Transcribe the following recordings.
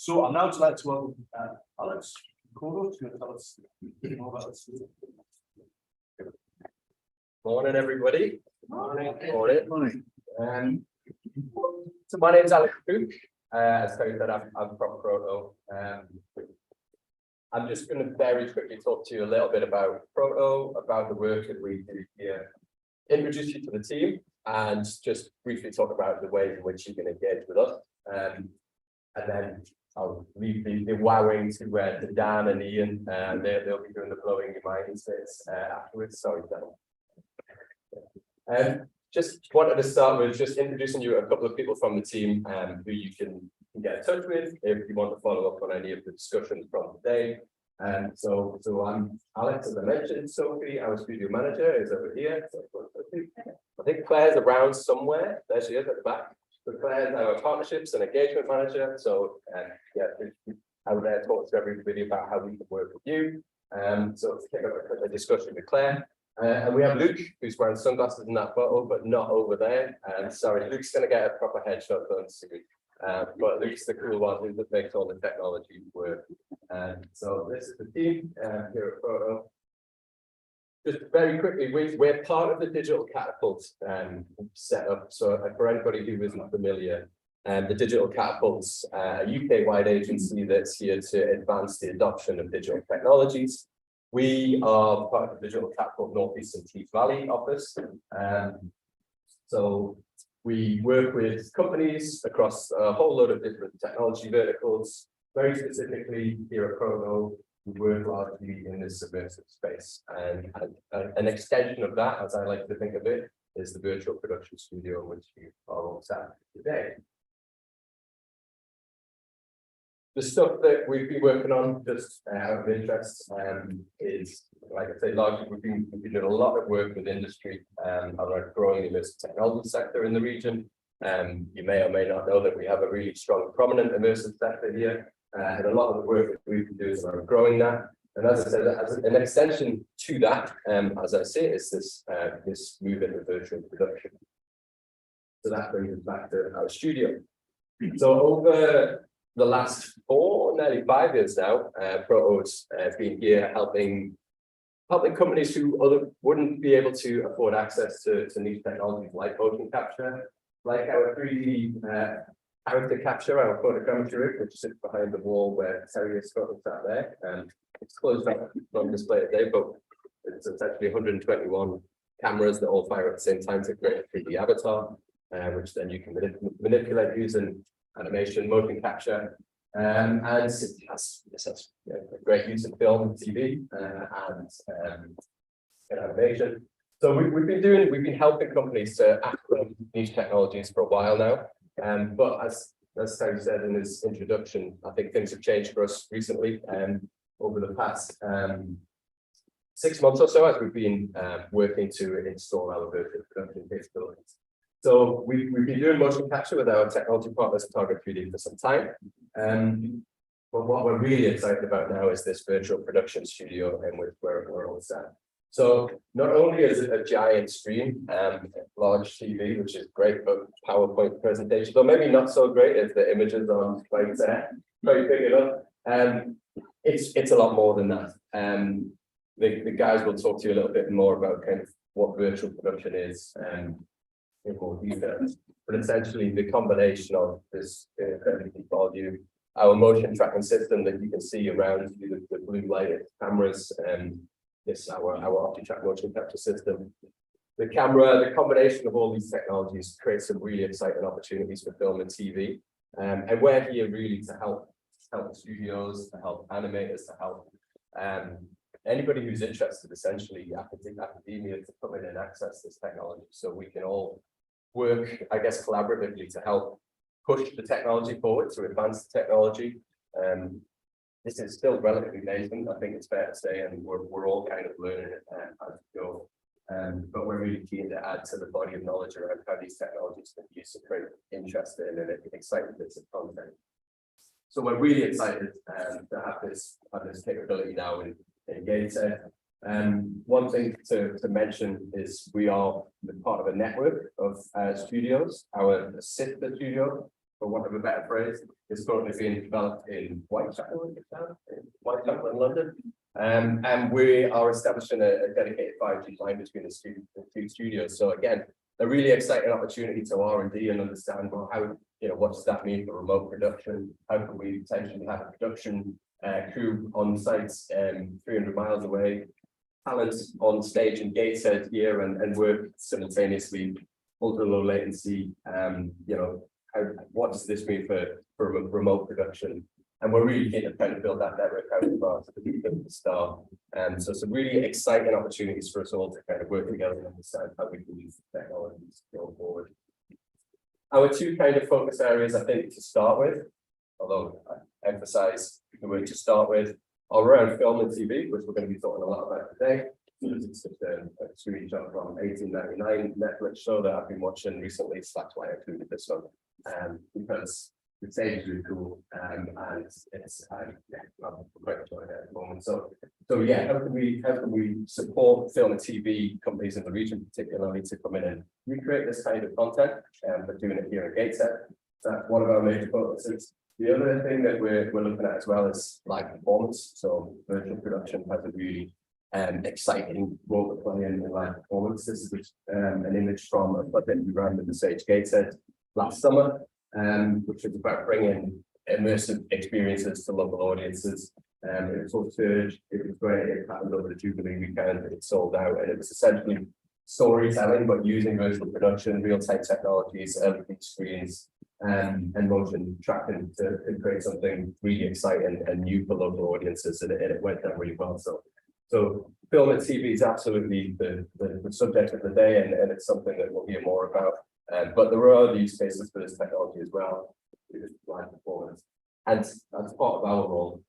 So I'd now like to welcome Alex Cordo to tell us more about this. Morning, everybody. Morning. Morning. So my name's Alex Cook. As Terry said, I'm from Proto. I'm just going to very quickly talk to you a little bit about Proto, about the work that we do here, introduce you to the team, and just briefly talk about the ways in which you can engage with us. And then I'll leave the wowing to Dan and Ian, and they'll be doing the blowing your mind bits afterwards. Sorry, Dan. Just wanted to start with just introducing you a couple of people from the team who you can get in touch with if you want to follow up on any of the discussions from today. So I'm Alex, as I mentioned. Sophie, our studio manager, is over here. I think Claire's around somewhere. There she is at the back. So Claire's our partnerships and engagement manager. So yeah, out there talk to everybody about how we can work with you. So let's pick up a discussion with Claire. And we have Luke, who's wearing sunglasses in that photo, but not over there. Sorry, Luke's going to get a proper headshot done soon. But Luke's the cool one who makes all the technology work. So this is the team here at Proto. Just very quickly, we're part of the Digital Catapult setup. So for anybody who isn't familiar, the Digital Catapult's a UK-wide agency that's here to advance the adoption of digital technologies. We are part of the Digital Catapult North East and Tees Valley office. So we work with companies across a whole load of different technology verticals. Very specifically here at Proto, we work largely in this subversive space. And an extension of that, as I like to think of it, is the virtual production studio, which you are all sat today. The stuff that we've been working on, just out of interest, is, like I say, largely we've been doing a lot of work with industry around growing the immersive technology sector in the region. You may or may not know that we have a really strong, prominent immersive sector here, and a lot of the work that we've been doing is around growing that. And as I said, as an extension to that, as I say, is this move into virtual production. So that brings us back to our studio. So over the last nearly 5 years now, Proto's been here helping companies who wouldn't be able to afford access to niche technologies like motion capture, like our 3D character capture, our photogrammetry rig, which sits behind the wall where Terry is sat there. It's closed up on display today, but it's essentially 121 cameras that all fire at the same time to create a 3D avatar, which then you can manipulate using animation, motion capture, and this has great use in film, TV, and animation. So we've been helping companies to access these technologies for a while now. But as Terry said in his introduction, I think things have changed for us recently, over the past 6 months or so, as we've been working to install our virtual production capabilities. So we've been doing motion capture with our technology partners, Target 3D, for some time. But what we're really excited about now is this virtual production studio in which we're all set. So not only is it a giant screen, large TV, which is great for PowerPoint presentations, or maybe not so great if the images aren't quite very big enough. It's a lot more than that. The guys will talk to you a little bit more about kind of what virtual production is in more detail. But essentially, the combination of this volume, our motion tracking system that you can see around you, the blue lighted cameras, and our OptiTrack motion capture system. The combination of all these technologies creates some really exciting opportunities for film and TV. And we're here really to help studios, to help animators, to help anybody who's interested, essentially, academia, to come in and access this technology, so we can all work, I guess, collaboratively to help push the technology forward, to advance the technology. This is still relatively nascent, I think it's fair to say, and we're all kind of learning it as we go. But we're really keen to add to the body of knowledge around how these technologies can be used to create interest in and exciting bits of content. So we're really excited to have this capability now in Gainset. One thing to mention is we are part of a network of studios. Our sister studio for want of a better phrase, is currently being developed in Whitechapel, in London. And we are establishing a dedicated 5G line between the two studios. So again, a really exciting opportunity to R&D and understand, well, how, what does that mean for remote production? How can we potentially have a production crew on sites 300 miles away, talent on stage in Gateshead here, and work simultaneously, ultra low latency. What does this mean for remote production? And we're really keen to kind of build that network out of the start. So some really exciting opportunities for us all to kind of work together and understand how we can use the technologies going forward. Our two kind of focus areas, I think, to start with, although I emphasize the word to start with, are around film and TV, which we're going to be talking a lot about today. It's just a screenshot from 1899 Netflix show that I've been watching recently, so that's why I included this one. Because the stage is really cool, and it's I'm quite enjoying it at the moment. So yeah, how can we support film and TV companies in the region, particularly, to come in and recreate this kind of content? We're doing it here at Gateshead. That's one of our major focuses. The other thing that we're looking at as well is live performance. So virtual production has a really exciting role to play in live performance. This is an image from a project we ran with the Sage Gateshead last summer, which was about bringing immersive experiences to local audiences. It was all surge. It was great. It happened over the Jubilee weekend. It sold out, and it was essentially storytelling, but using virtual production, real-time technologies, LED screens, and motion tracking to create something really exciting and new for local audiences, and it went down really well. So film and TV is absolutely the subject of the day, and it's something that we'll hear more about. But there are other use cases for this technology as well, live performance. And as part of our role,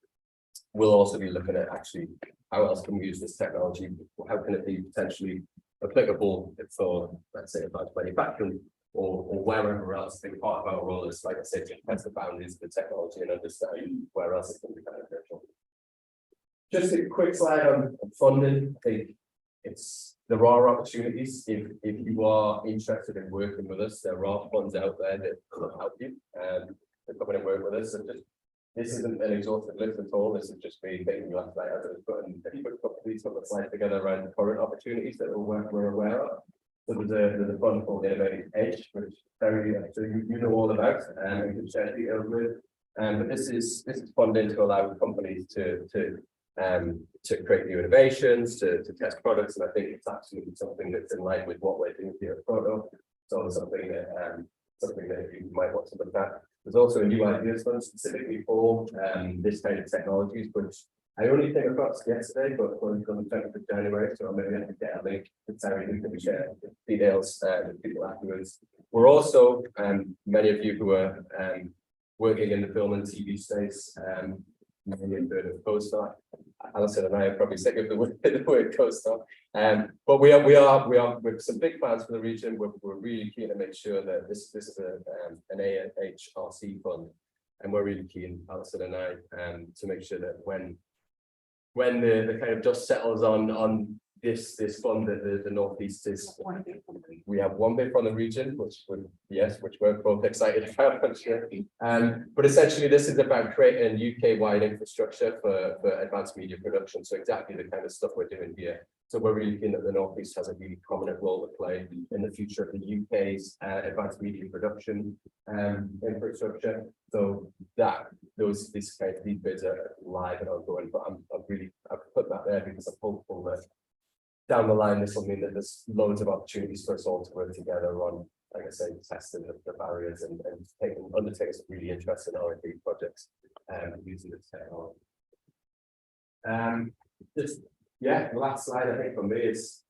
we'll also be looking at actually how else can we use this technology? How can it be potentially applicable for, let's say, advanced manufacturing or wherever else? I think part of our role is, like I said, to test the boundaries of the technology and understand where else it can be beneficial. Just a quick slide on funding. I think there are opportunities if you are interested in working with us. There are funds out there that will help you to come in and work with us. And this isn't an exhaustive list at all. This is just me thinking last night as I was putting these couple of slides together around the current opportunities that we're aware of. So there's a fund called Innovative Edge, which so you know all about, and we can share details with. But this is funding to allow companies to create new innovations, to test products, and I think it's absolutely something that's in line with what we're doing here at Proto. So something that you might want to look at. There's also a new ideas fund specifically for this kind of technologies, which I only came across yesterday, but we're on the 10th of January, so maybe I can get a link to Terry who can share details with people afterwards. We're also, many of you who are working in the film and TV space, maybe a bit of CoStar. Alison and I are probably sick of the word CoStar. But we are with some big plans for the region. We're really keen to make sure that this is an AHRC fund, and we're really keen, Alison and I, to make sure that when the kind of dust settles on this fund that the Northeast is, we have one bid from the region, which we're both excited about, I'm sure. But essentially, this is about creating UK-wide infrastructure for advanced media production. So exactly the kind of stuff we're doing here. So we're really keen that the Northeast has a really prominent role to play in the future of the UK's advanced media production infrastructure. So these bids are live and ongoing. But I've put that there because I'm hopeful that down the line, this will mean that there's loads of opportunities for us all to work together on, like I say, testing the barriers and undertaking some really interesting R&D projects using this technology. The last slide I think for me is,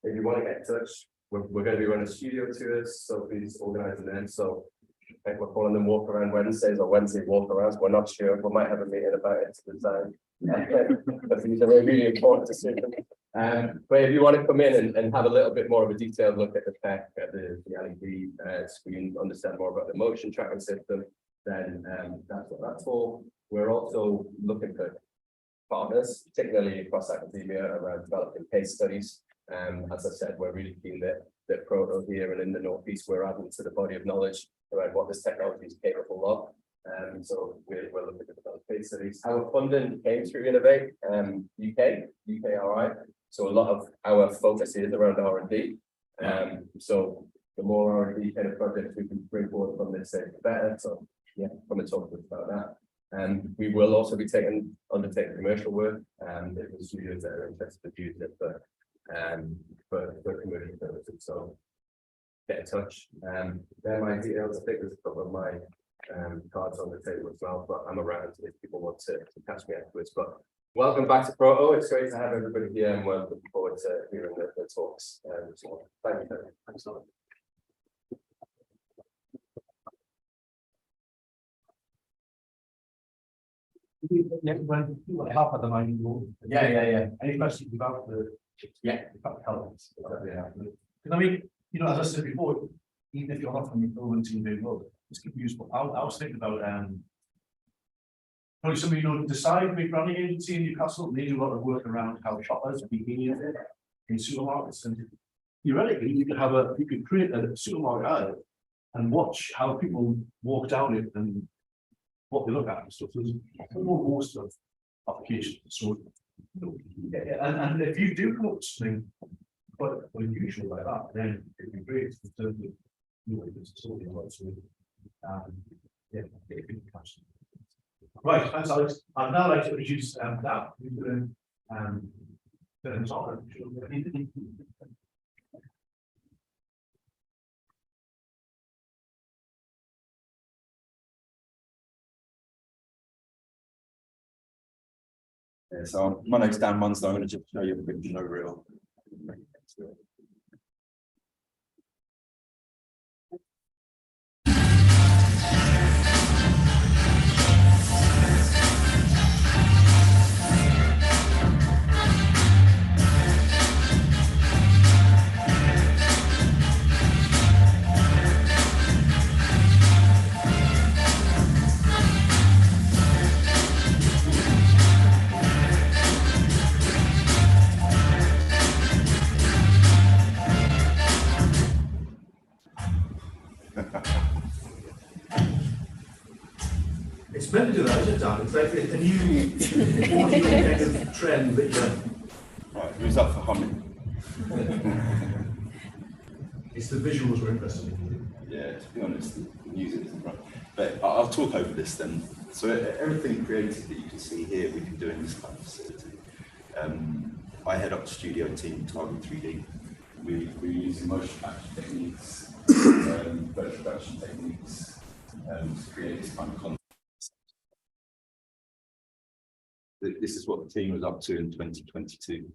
if you want to get in touch, we're going to be running studio tours, so please organise them. So I think we're calling them walk around Wednesdays or Wednesday walk arounds. We're not sure. We might have a meeting about it to design. But these are really important decisions. But if you want to come in and have a little bit more of a detailed look at the tech, at the LED screen, understand more about the motion tracking system, then that's what that's for. We're also looking for partners, particularly across academia, around developing case studies. As I said, we're really keen that Proto here and in the Northeast, we're adding to the body of knowledge around what this technology is capable of. So we're looking at those case studies. Our funding came through Innovate UKRI. So a lot of our focus is around R&D. So the more R&D kind of projects we can bring forward from this, the better. So yeah, come and talk to us about that. And we will also be undertaking commercial work. If the studios that are interested to use it for commercial purposes. So get in touch. They're my details. I think there's a couple of my cards on the table as well, but I'm around if people want to catch me afterwards. But welcome back to Proto. It's great to have everybody here, and we're looking forward to hearing the talks. So thank you. Thanks a lot. Yeah, when you want help at the moment, yeah. Any questions about the about elements? Yeah. Because I mean, as I said before, even if you're not from the film team, they will. It's could be useful. I was thinking about probably somebody decide big branding agency in Newcastle. They do a lot of work around how shoppers behave in supermarkets, and theoretically you could create a supermarket ad and watch how people walk down it and what they look at and stuff. There's a whole host of applications. So and if you do come up with something quite unusual like that, then it'd be great in terms of right, thanks Alex. I'd now like to introduce that so my name's Dan Munslow. I'm going to just show you a quick reel. It's meant to do that, isn't it, Dan? It's like a new kind of trend that Right, who's up for humming? It's the visuals we're interested in. Yeah, to be honest, the music isn't right. But I'll talk over this then. So everything creative that you can see here, we can do in this kind of facility. I head up the studio team, Target 3D. We use motion capture techniques, virtual production techniques to create this kind of content. This is what the team was up to in 2022.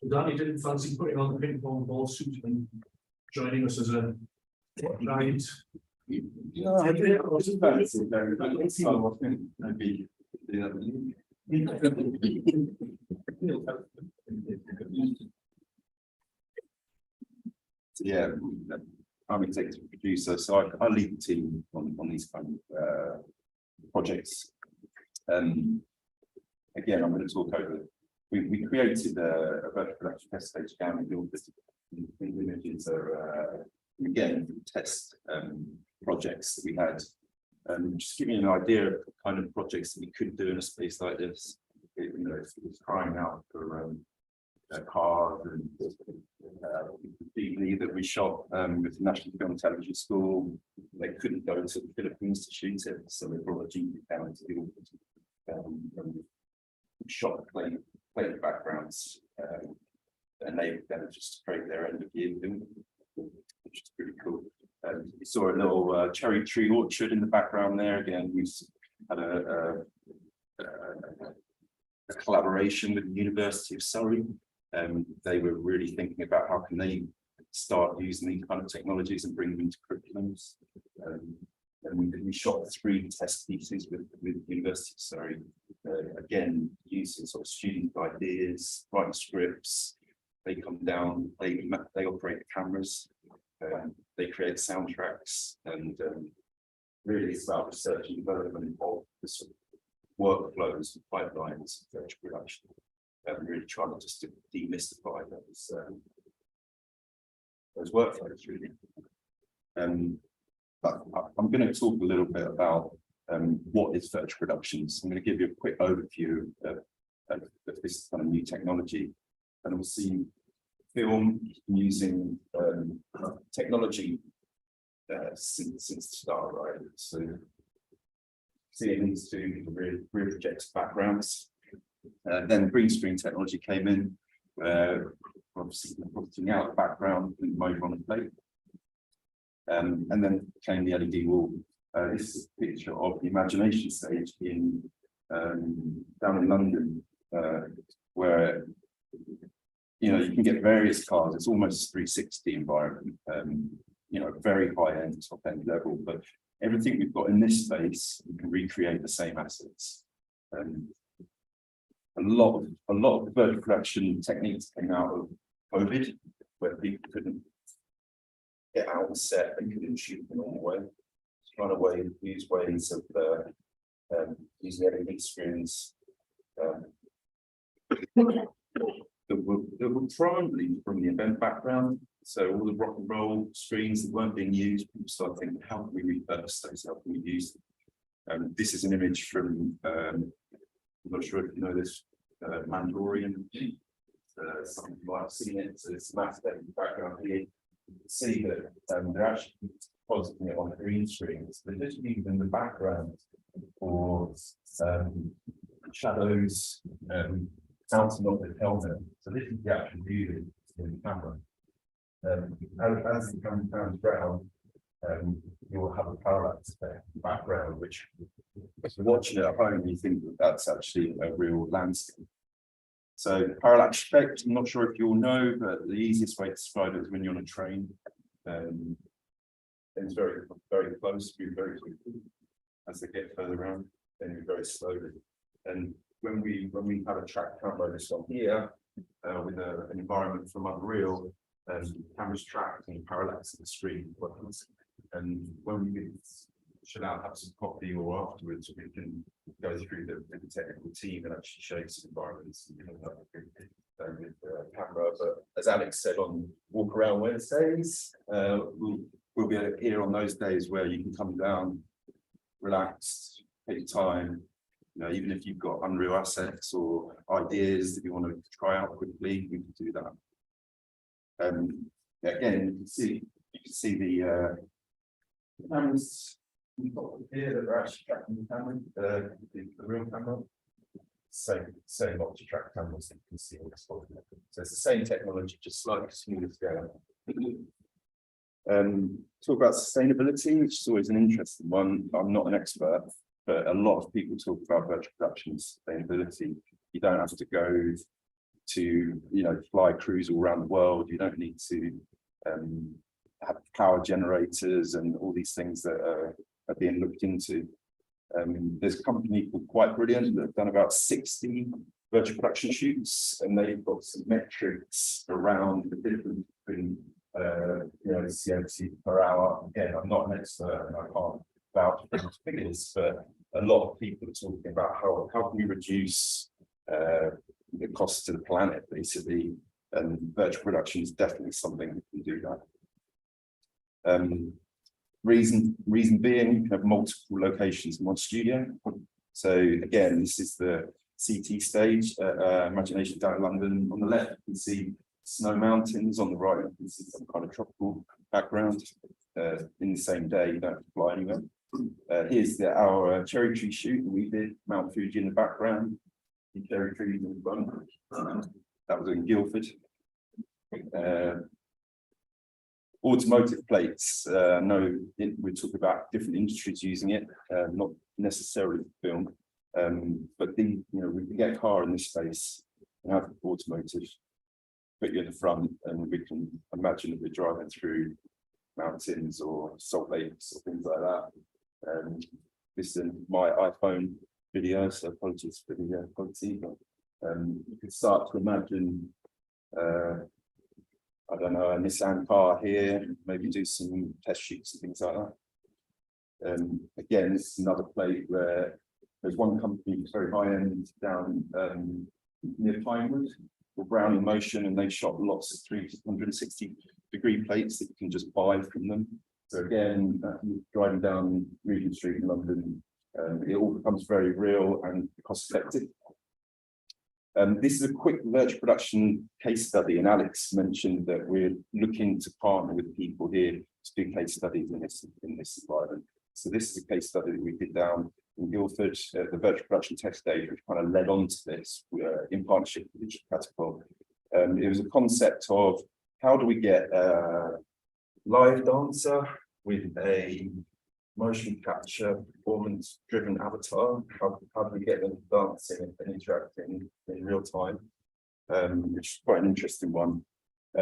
Danny didn't fancy putting on the ping pong ball suit and joining us as a giant. No, I did. I was fancy very much. So maybe yeah, I'm executive producer, so I lead the team on these kind of projects. Again, I'm going to talk over. We created a virtual production test stage down and build this. The images are again test projects that we had. Just giving you an idea of the kind of projects that we could do in a space like this. It was crying out for cars and DVD that we shot with the National Film and Television School. They couldn't go to the Philippines to shoot it, so they brought a GP down to do it. Shot the plate backgrounds, enabled them just to create their end of year film, which is pretty cool. We saw a little cherry tree orchard in the background there. Again, we had a collaboration with the University of Surrey. They were really thinking about how can they start using these kind of technologies and bring them into curriculums. And we shot 3 test pieces with University of Surrey. Again, using sort of student ideas, writing scripts. They come down, they operate the cameras, they create soundtracks, and really it's about research and development of the sort of workflows and pipelines of virtual production. And really trying to just demystify those workflows really. But I'm going to talk a little bit about what is virtual productions. I'm going to give you a quick overview of this kind of new technology, and we'll see film using technology since the start, right? So seeing these two rear projector backgrounds. Then green screen technology came in, obviously putting out the background and mode on the plate. And then came the LED wall. This is a picture of the Imagination stage in down in London, where you can get various cars. It's almost a 360 environment, very high end, top end level. But everything we've got in this space, we can recreate the same assets. A lot of virtual production techniques came out of COVID, where people couldn't get out and set, they couldn't shoot the normal way. Trying to use ways of using LED screens that were primarily from the event background. So all the rock and roll screens that weren't being used, people started thinking, how can we repurpose those? How can we use them? This is an image from I'm not sure if you know this, Mandalorian. Some people might have seen it. So it's Matt background here. You can see that they're actually positing it on green screens. They're just using the background for shadows, bouncing off the helmet. So this is the actual view in the camera. As it comes down brown, you will have a parallax effect background, which if you're watching it at home, you think that that's actually a real landscape. So parallax effect, I'm not sure if you all know, but the easiest way to describe it is when you're on a train. It's very, very close, move very quickly. As they get further around, they move very slowly. And when we have a track camera this one here, with an environment from Unreal, cameras tracked and parallax the screen. And when we should have some coffee or afterwards, we can go through the technical team and actually show some environments with camera. But as Alex said on Walk Around Wednesdays, we'll be here on those days where you can come down, relaxed, take your time. Even if you've got Unreal assets or ideas that you want to try out quickly, we can do that. Again, you can see the cameras we've got here that are actually tracking the camera, the real camera. Same multi-track cameras that you can see on this one. So it's the same technology, just slightly smaller scale. Talk about sustainability, which is always an interesting one. I'm not an expert, but a lot of people talk about virtual production sustainability. You don't have to go to fly crews all around the world. You don't need to have power generators and all these things that are being looked into. There's a company called Quite Brilliant that have done about 60 virtual production shoots, and they've got some metrics around the difference between CO2 per hour. Again, I'm not an expert and I can't vouch for those figures, but a lot of people are talking about how can we reduce the cost to the planet, basically, and virtual production is definitely something that can do that. Reason being, you can have multiple locations in one studio. So again, this is the CT stage at Imagination down in London. On the left, you can see snow mountains. On the right, you can see some kind of tropical background. In the same day, you don't have to fly anywhere. Here's our cherry tree shoot that we did, Mount Fuji in the background, the cherry trees in the front. That was in Guildford. Automotive plates, no, we're talking about different industries using it, not necessarily film, but we can get a car in this space and have automotive, put you in the front, and we can imagine that we're driving through mountains or salt lakes or things like that. This is my iPhone video, so apologies for the quality, but you can start to imagine, I don't know, a Nissan car here, maybe do some test shoots and things like that. Again, this is another plate where there's one company that's very high end down near Pinewood, called Brown in Motion, and they shot lots of 360-degree plates that you can just buy from them. So again, driving down Regent Street in London, it all becomes very real and cost effective. This is a quick virtual production case study, and Alex mentioned that we're looking to partner with people here to do case studies in this environment. So this is a case study that we did down in Guildford, the virtual production test stage, which kind of led on to this in partnership with Digital Catapult. It was a concept of how do we get a live dancer with a motion capture performance driven avatar, how do we get them dancing and interacting in real time, which is quite an interesting one.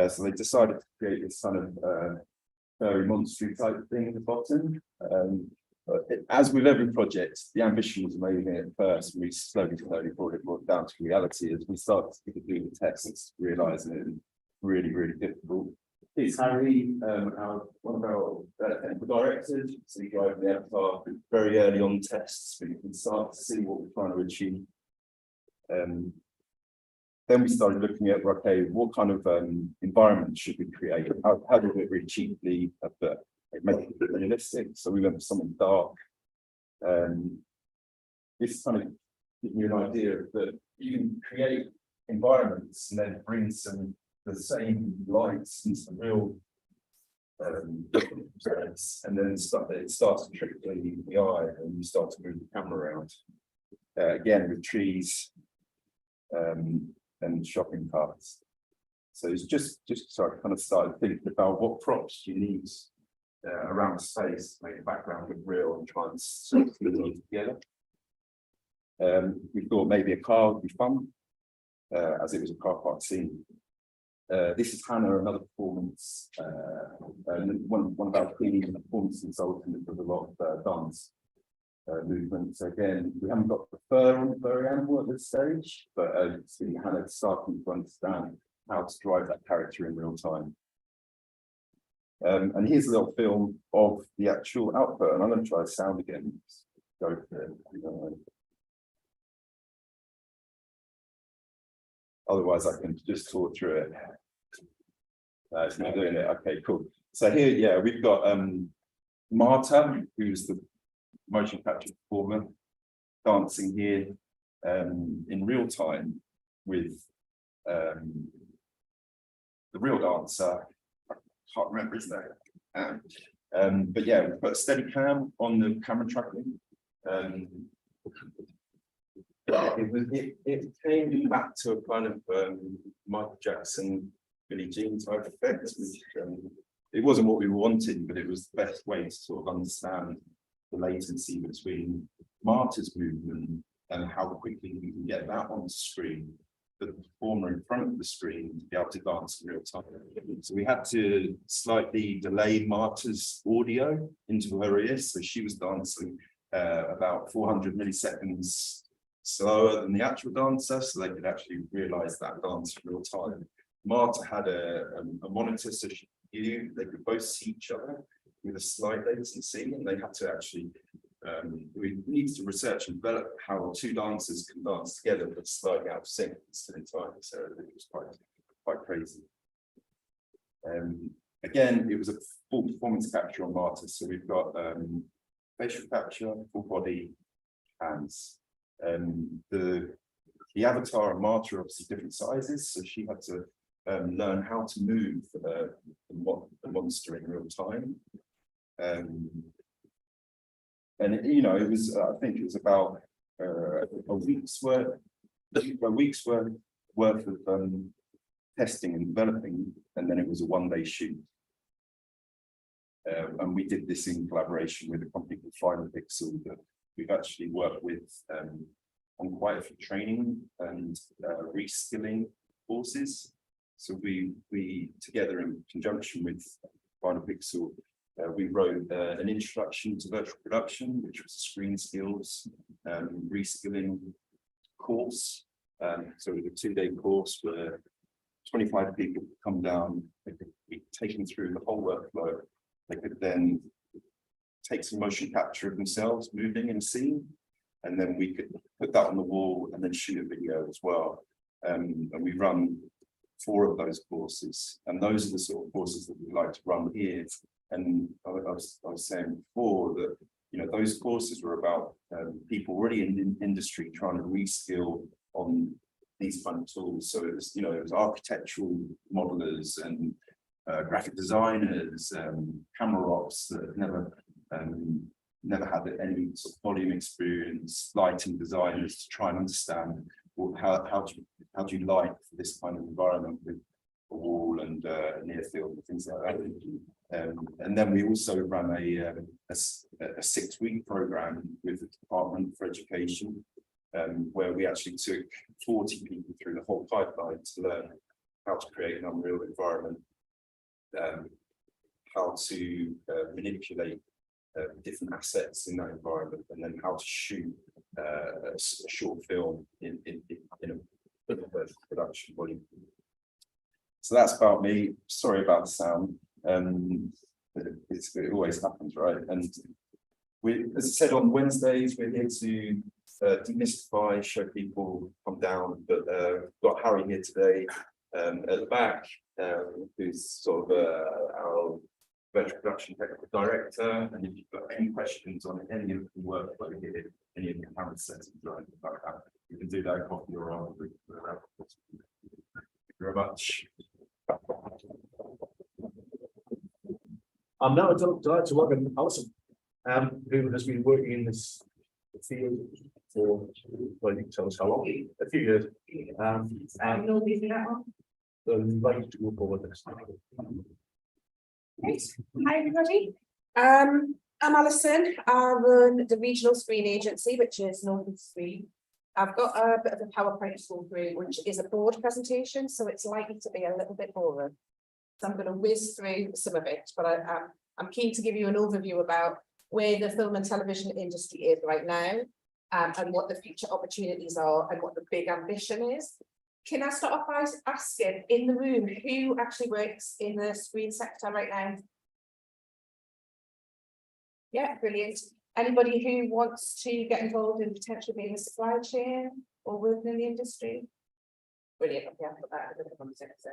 So they decided to create this kind of furry monster type thing at the bottom. As with every project, the ambition was amazing at first. We slowly brought it down to reality as we started to do the tests, realizing it was really, really difficult. Here's Harry, one of our technical directors. So you drive the avatar very early on tests, but you can start to see what we're trying to achieve. Then we started looking at, okay, what kind of environment should we create? How do we do it really cheaply, but make it realistic? So we went for something dark. This kind of gives you an idea that you can create environments and then bring the same lights into the real space, and then it starts to trick the eye, and you start to move the camera around. Again, with trees and shopping carts. So it's just so I kind of started thinking about what props you need around the space to make the background look real and try and sort of put it all together. We thought maybe a car would be fun, as it was a car park scene. This is Hannah, another performance, one of our cleaning performance consultants that does a lot of dance movement. So again, we haven't got the fur on the furry animal at this stage, but see Hannah starting to understand how to drive that character in real time. And here's a little film of the actual output, and I'm going to try the sound again. Go for it. Otherwise, I can just talk through it. It's not doing it. Okay, cool. So here, yeah, we've got Marta, who's the motion capture performer, dancing here in real time with the real dancer. I can't remember his name. But yeah, we've got a steady cam on the camera tracking. It came back to a kind of Michael Jackson, Billie Jean type effect, which it wasn't what we wanted, but it was the best way to sort of understand the latency between Marta's movement and how quickly we can get that on the screen, the performer in front of the screen to be able to dance in real time. So we had to slightly delay Marta's audio into her ears, so she was dancing about 400 milliseconds slower than the actual dancer, so they could actually realize that dance in real time. Marta had a monitor, so they could both see each other with a slight latency, and they had to actually we needed to research and develop how two dancers can dance together but slightly out of sync at the same time. So it was quite crazy. Again, it was a full performance capture on Marta, so we've got facial capture, full body, hands. The avatar and Marta are obviously different sizes, so she had to learn how to move the monster in real time. And it was, I think it was about a week's worth of testing and developing, and then it was a one-day shoot. And we did this in collaboration with a company called Final Pixel that we've actually worked with on quite a few training and reskilling courses. So we together in conjunction with Final Pixel We wrote an introduction to virtual production, which was a screen skills reskilling course. So it was a 2-day course where 25 people could come down, they could be taken through the whole workflow. They could then take some motion capture of themselves moving in a scene, and then we could put that on the wall and then shoot a video as well. And we run 4 of those courses, and those are the sort of courses that we like to run here. And I was saying before that, you know, those courses were about people already in the industry trying to reskill on these kind of tools. So it was, you know, it was architectural modelers and graphic designers, camera ops that have never had any sort of volume experience, lighting designers to try and understand, well, how do you light for this kind of environment with a wall and near field and things like that. And then we also ran a 6-week program with the Department for Education, where we actually took 40 people through the whole pipeline to learn how to create an Unreal environment, how to manipulate different assets in that environment, and then how to shoot a short film in a production volume. So that's about me. Sorry about the sound. It always happens, right? And we, as I said, on Wednesdays we're here to demystify, show people, come down. But got Harry here today at the back, who's sort of our virtual production technical director. And if you've got any questions on any of the work that we did, any of the camera settings or anything like that, you can do that coffee or on. Thank you very much. I'm now delighted to welcome Alison, who has been working in this field for, well, you can tell us how long, a few years. And No, leave that one. so we'd like you to go forward this. Great. Hi, everybody. I'm Alison. I run the regional screen agency, which is Northern Screen. I've got a bit of a PowerPoint to go through, which is a board presentation, so it's likely to be a little bit boring. So I'm going to whiz through some of it, but I'm keen to give you an overview about where the film and television industry is right now, and what the future opportunities are and what the big ambition is. Can I start off by asking in the room who actually works in the screen sector right now? Yeah, brilliant. Anybody who wants to get involved in potentially being a supply chain or working in the industry? Brilliant. Okay, I'll put that in the context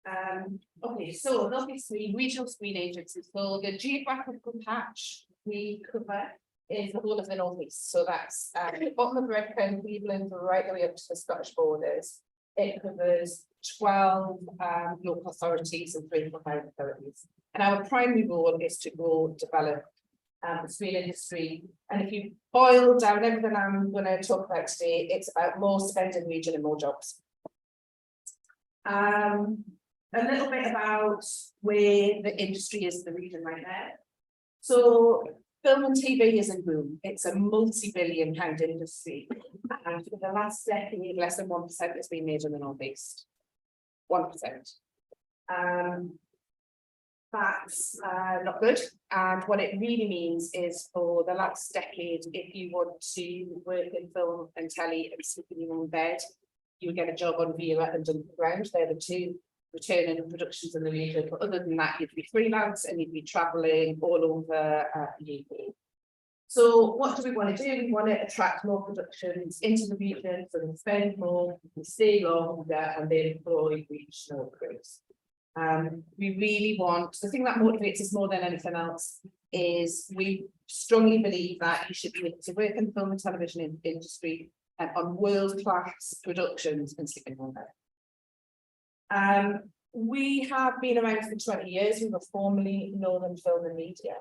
then. Okay, so there'll be 3 regional screen agencies. So the geographical patch we cover is the whole of the North East. So that's bottom of Redfern, Cleveland, right the way up to the Scottish borders. It covers 12 local authorities and 3 local authorities. And our primary role is to grow, develop the screen industry. And if you boil down everything I'm going to talk about today, it's about more spend in region and more jobs. A little bit about where the industry is in the region right now. So film and TV is in boom. It's a multi-billion-pound industry. And for the last decade, less than 1% has been made in the North East. 1%. That's not good. And what it really means is for the last decade, if you want to work in film and telly and sleep in your own bed, you would get a job on Vera and Underground. They're the 2 returning productions in the region. But other than that, you'd be freelance and you'd be travelling all over the UK. So what do we want to do? We want to attract more productions into the region so they can spend more, they stay longer, and they employ regional crews. We really want, the thing that motivates us more than anything else is we strongly believe that you should be able to work in the film and television industry and on world-class productions and sleep in one bed. We have been around for 20 years. We were formerly Northern Film and Media.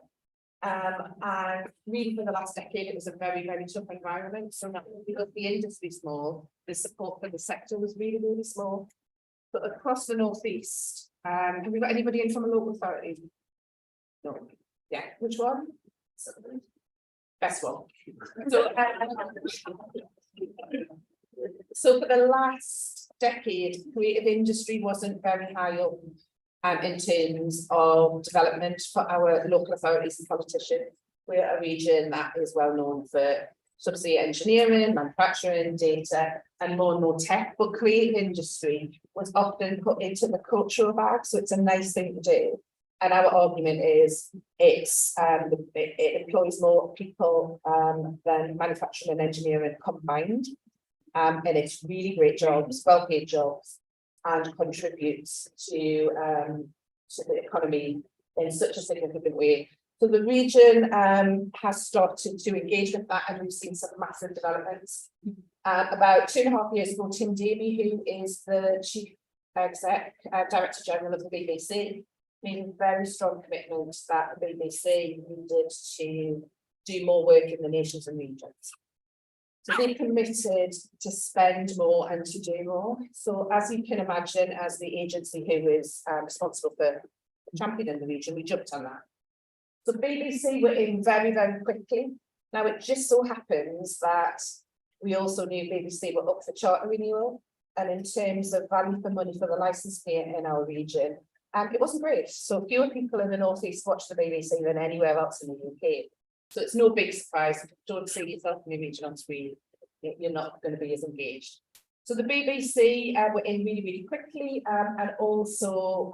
And really for the last decade, it was a very, very tough environment. So not only was the industry small, the support for the sector was really, really small. But across the North East, have we got anybody in from a local authority? No. Yeah, which one? Best one. So for the last decade, creative industry wasn't very high up in terms of development for our local authorities and politicians. We're a region that is well known for subsea engineering, manufacturing, data, and more tech, but creative industry was often put into the cultural bag, so it's a nice thing to do. And our argument is it employs more people than manufacturing and engineering combined. And it's really great jobs, well-paid jobs, and contributes to the economy in such a significant way. So the region has started to engage with that, and we've seen some massive developments. About 2.5 years ago, Tim Davie, who is the Chief Director General of the BBC, made a very strong commitment that the BBC needed to do more work in the nations and regions. So they committed to spend more and to do more. So as you can imagine, as the agency who is responsible for championing the region, we jumped on that. So the BBC were in very, very quickly. Now it just so happens that we also knew BBC were up for charter renewal, and in terms of value for money for the licence fee in our region, it wasn't great. So fewer people in the North East watch the BBC than anywhere else in the UK. So it's no big surprise if you don't see yourself in the region on screen, you're not going to be as engaged. So the BBC were in really, really quickly and also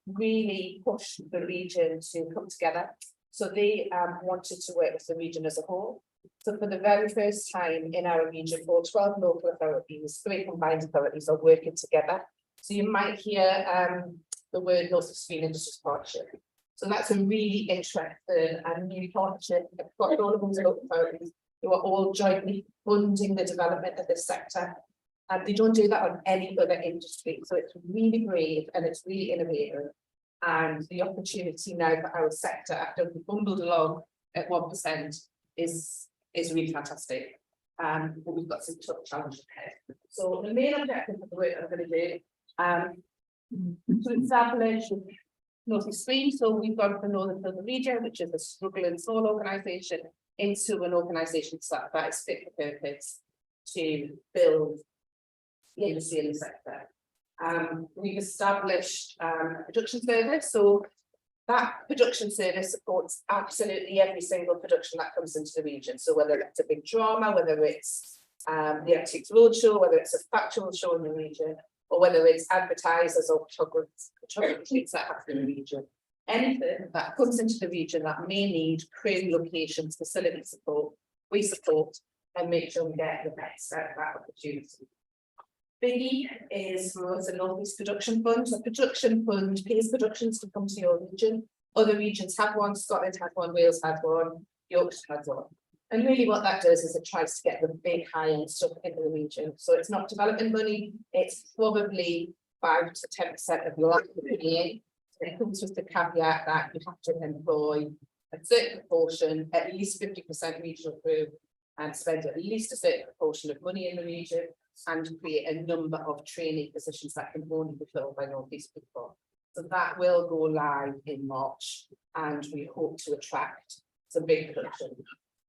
really pushed the region to come together. So they wanted to work with the region as a whole. So for the very first time in our region, all 12 local authorities, 3 combined authorities are working together. So you might hear the word North East Green Industries Partnership. So that's a really interesting and new partnership across all of those local authorities who are all jointly funding the development of this sector. And they don't do that on any other industry. So it's really brave and it's really innovative. And the opportunity now for our sector, after we bumbled along at 1%, is really fantastic. But we've got some tough challenges ahead. So the main objective of the work I'm going to do to establish North East Green. So we've gone from Northern Field Region, which is a struggling small organisation, into an organisation that is fit for purpose to build the industry in the sector. We've established a production service. So that production service supports absolutely every single production that comes into the region. So whether it's a big drama, whether it's the Antiques Roadshow, whether it's a factual show in the region, or whether it's advertisers or photographers that happen in the region. Anything that comes into the region that may need creating locations, facility support, we support and make sure we get the best out of that opportunity. Biggie is for us a North East Production Fund. The production fund pays productions to come to your region. Other regions have one, Scotland has one, Wales has one, Yorkshire has one. And really what that does is it tries to get the big high-end stuff into the region. So it's not development money, it's probably 5 to 10% of your money. It comes with the caveat that you have to employ a certain proportion, at least 50% regional crew, and spend at least a certain proportion of money in the region, and create a number of training positions that can only be filled by North East people. So that will go live in March, and we hope to attract some big production.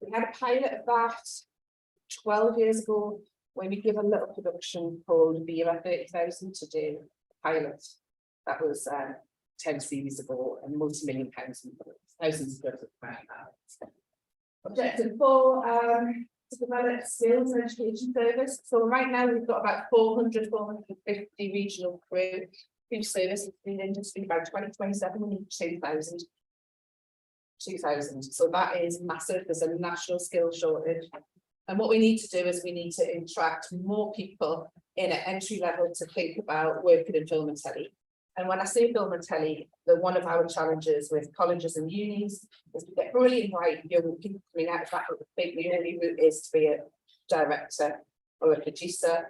We had a pilot of that 12 years ago, when we give a little production called Vera 30,000 to do a pilot. That was 10 series ago, and multi-million pounds and thousands of euros. Objective 4, to develop skills and education service. So right now we've got about 450 regional crew who service in the industry. By 2027 we need 2,000. So that is massive. There's a national skill shortage. And what we need to do is we need to attract more people in at entry level to think about working in film and telly. And when I say film and telly, one of our challenges with colleges and unis is to get brilliant white young people coming out of that, but the only route is to be a director or a producer.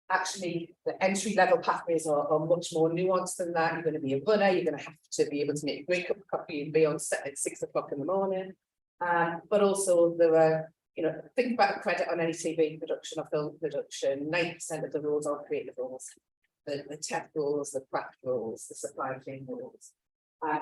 Actually, the entry level pathways are much more nuanced than that. You're going to be a runner, you're going to have to be able to make a great cup of coffee and be on set at 6 o'clock in the morning. But also there are, think about the credit on any TV production or film production, 90% of the roles are creative roles. The tech roles, the craft roles, the supply chain roles.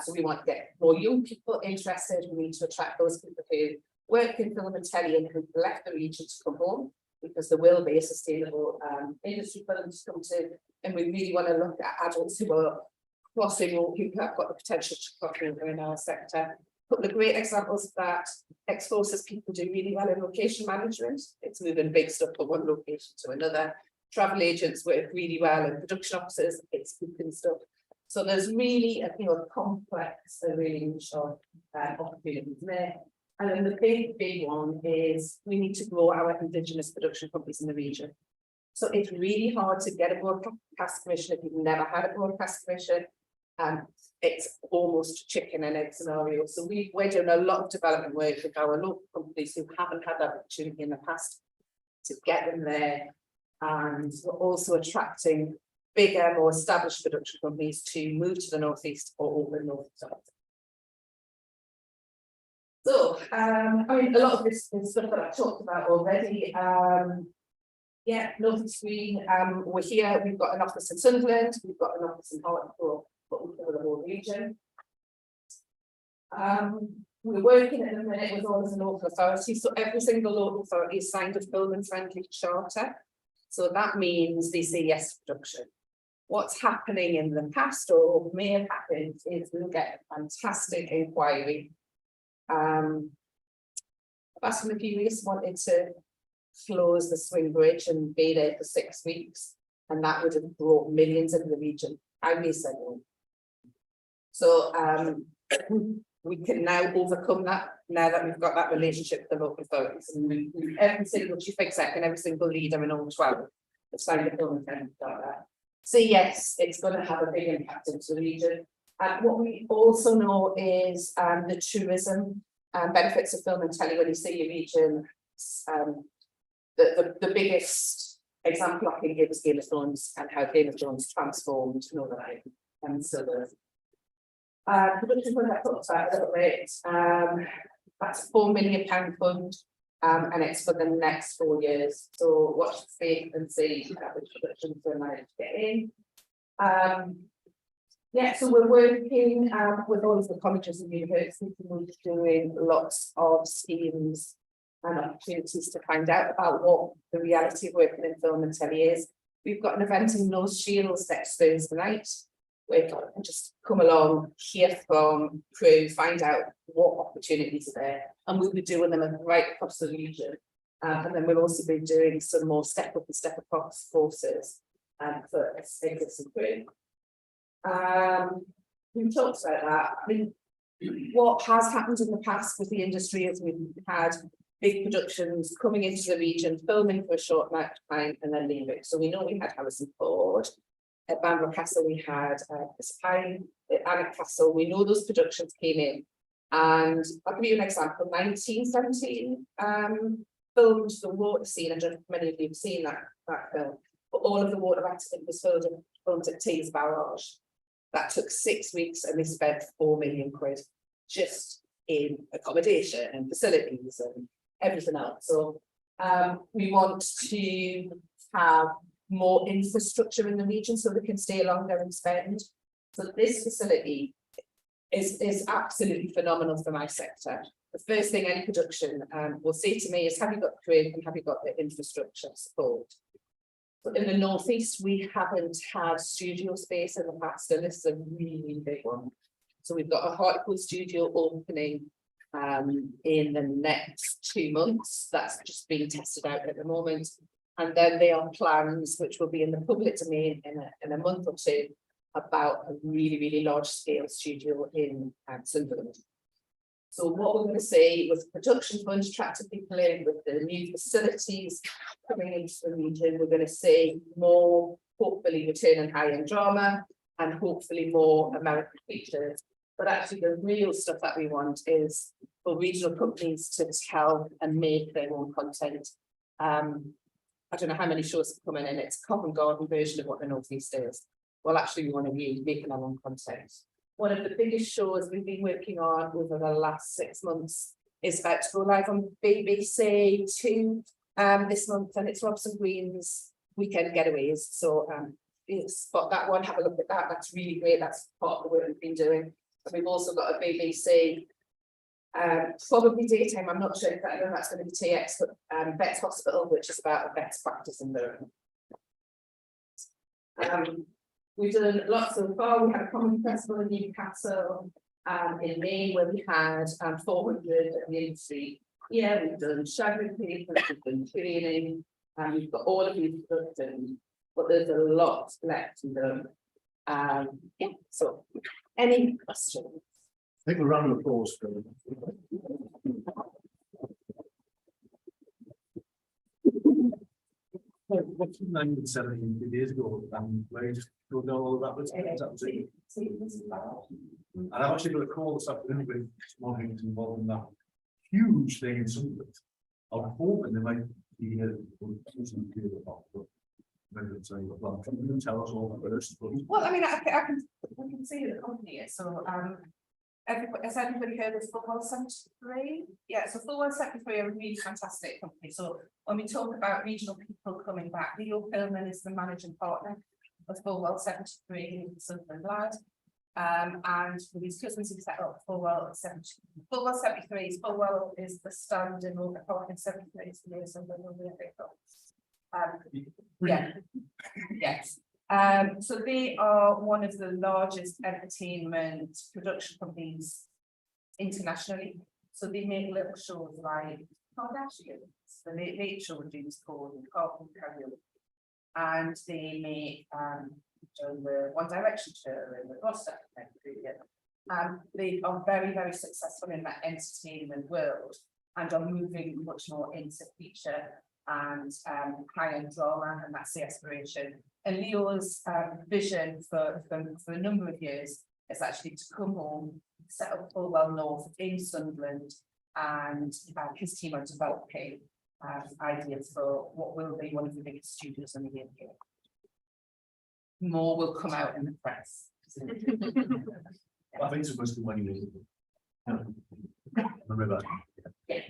So we want to get more young people interested. We need to attract those people who work in film and telly and who've left the region to come home, because there will be a sustainable industry for them to come to. And we really want to look at adults who are crossing or who have got the potential to cross over in our sector. A couple of great examples of that. Ex-forces people do really well in location management. It's moving big stuff from one location to another. Travel agents work really well, and production officers, it's moving stuff. So there's really a complex and really niche opportunities there. And then the big one is we need to grow our Indigenous production companies in the region. So it's really hard to get a broadcast commission if you've never had a broadcast commission. It's almost chicken and egg scenario. So we're doing a lot of development work with our local companies who haven't had that opportunity in the past to get them there. And we're also attracting bigger, more established production companies to move to the northeast or open north south. So, I mean, a lot of this is stuff that I've talked about already. Yeah, North East Green, we're here, we've got an office in Sunderland, we've got an office in Hartlepool, but we cover the whole region. We're working at the minute with all of the local authorities, so every single local authority has signed a film and friendly charter. So that means they say yes to production. What's happening in the past or may have happened is we'll get a fantastic inquiry. Last few weeks wanted to close the swing bridge and be there for 6 weeks, and that would have brought millions into the region. I said no. So we can now overcome that now that we've got that relationship with the local authorities, and every single chief exec and every single leader in all 12 have signed a film and like that. So yes, it's going to have a big impact into the region. And what we also know is the tourism benefits of film and telly when you see your region. The biggest example I can give is Game of Thrones and how Game of Thrones transformed Northern Ireland. And so the production fund I talked about a little bit, that's a £4 million fund, and it's for the next 4 years. So watch the space and see how the production fund managed to get in. Yeah, so we're working with all of the colleges and universities, and we're doing lots of schemes and opportunities to find out about what the reality of working in film and telly is. We've got an event in North Shields next Thursday night, where you can just come along, hear from crew, find out what opportunities are there, and we'll be doing them right across the region. And then we'll also be doing some more step up and step across courses for existing crew. We've talked about that. I mean, what has happened in the past with the industry is we've had big productions coming into the region, filming for a short amount of time and then leaving. So we know we had Harrison Ford. At Bamborough Castle we had Pine at Alnwick Castle. We know those productions came in. And I'll give you an example. 1917 filmed the water scene. I don't know if many of you have seen that film. But all of the water accident was filmed at Tees Barrage. That took 6 weeks and they spent £4 million just in accommodation and facilities and everything else. So we want to have more infrastructure in the region so they can stay longer and spend. So this facility is absolutely phenomenal for my sector. The first thing any production will say to me is, have you got the crew and have you got the infrastructure support? But in the northeast, we haven't had studio space in the past, and this is a really big one. So we've got a Hartlepool studio opening in the next 2 months. That's just being tested out at the moment. And then there are plans which will be in the public domain in a month or two about a really large scale studio in Sunderland. So what we're going to see with production fund attracting people in, with the new facilities coming into the region, we're going to see more, hopefully, return on high-end drama and hopefully more American features. But actually the real stuff that we want is for regional companies to tell and make their own content. I don't know how many shows are coming in. It's a Covent Garden version of what the Northeast is. Well, actually, we want to be making our own content. One of the biggest shows we've been working on over the last 6 months is about to go live on BBC Two this month, and it's Robson Green's Weekend Getaways. So spot that one, have a look at that. That's really great. That's part of the work we've been doing. And we've also got a BBC, probably daytime. I'm not sure if that's going to be TX, but Vets Hospital, which is about a vet's practice in Durham. We've done lots so far. We had a comedy festival in Newcastle in May where we had 400 of the industry. Yeah, we've done shadowing papers, we've done training, and we've got all of these stuff done, but there's a lot left to do. Yeah, so any questions? I think we're round of applause for them. What's the 1970 years ago, where you just go down all of that, was that was it? And I've actually got a call this afternoon with someone who's involved in that huge thing in Sunderland. I'm hoping they might be something to do about it. Maybe it's saying, well, can you tell us all about this? Well, I mean, I can see who the company is, so has everybody heard of Fullwell 73? Yeah, so Fullwell 73 are a really fantastic company. So when we talk about regional people coming back, Leo Pillman is the managing partner of Fullwell 73 in Sunderland lad. And for these customers who set up Fullwell 73. Fullwell 73 is Fullwell is the stand in Norfolk Park in 73 years and yeah, yes. So they are one of the largest entertainment production companies internationally. So they make little shows like Kardashians, the Late Show with James Corden, Carlton Carrier, and they make the One Direction show and the Gloucester. They are very, very successful in that entertainment world and are moving much more into feature and high-end drama, and that's the aspiration. And Leo's vision for a number of years is actually to come home, set up Fullwell North in Sunderland, and his team are developing ideas for what will be one of the biggest studios in the UK. More will come out in the press. I think it's supposed to be 20 years ago. Remember that. Yeah.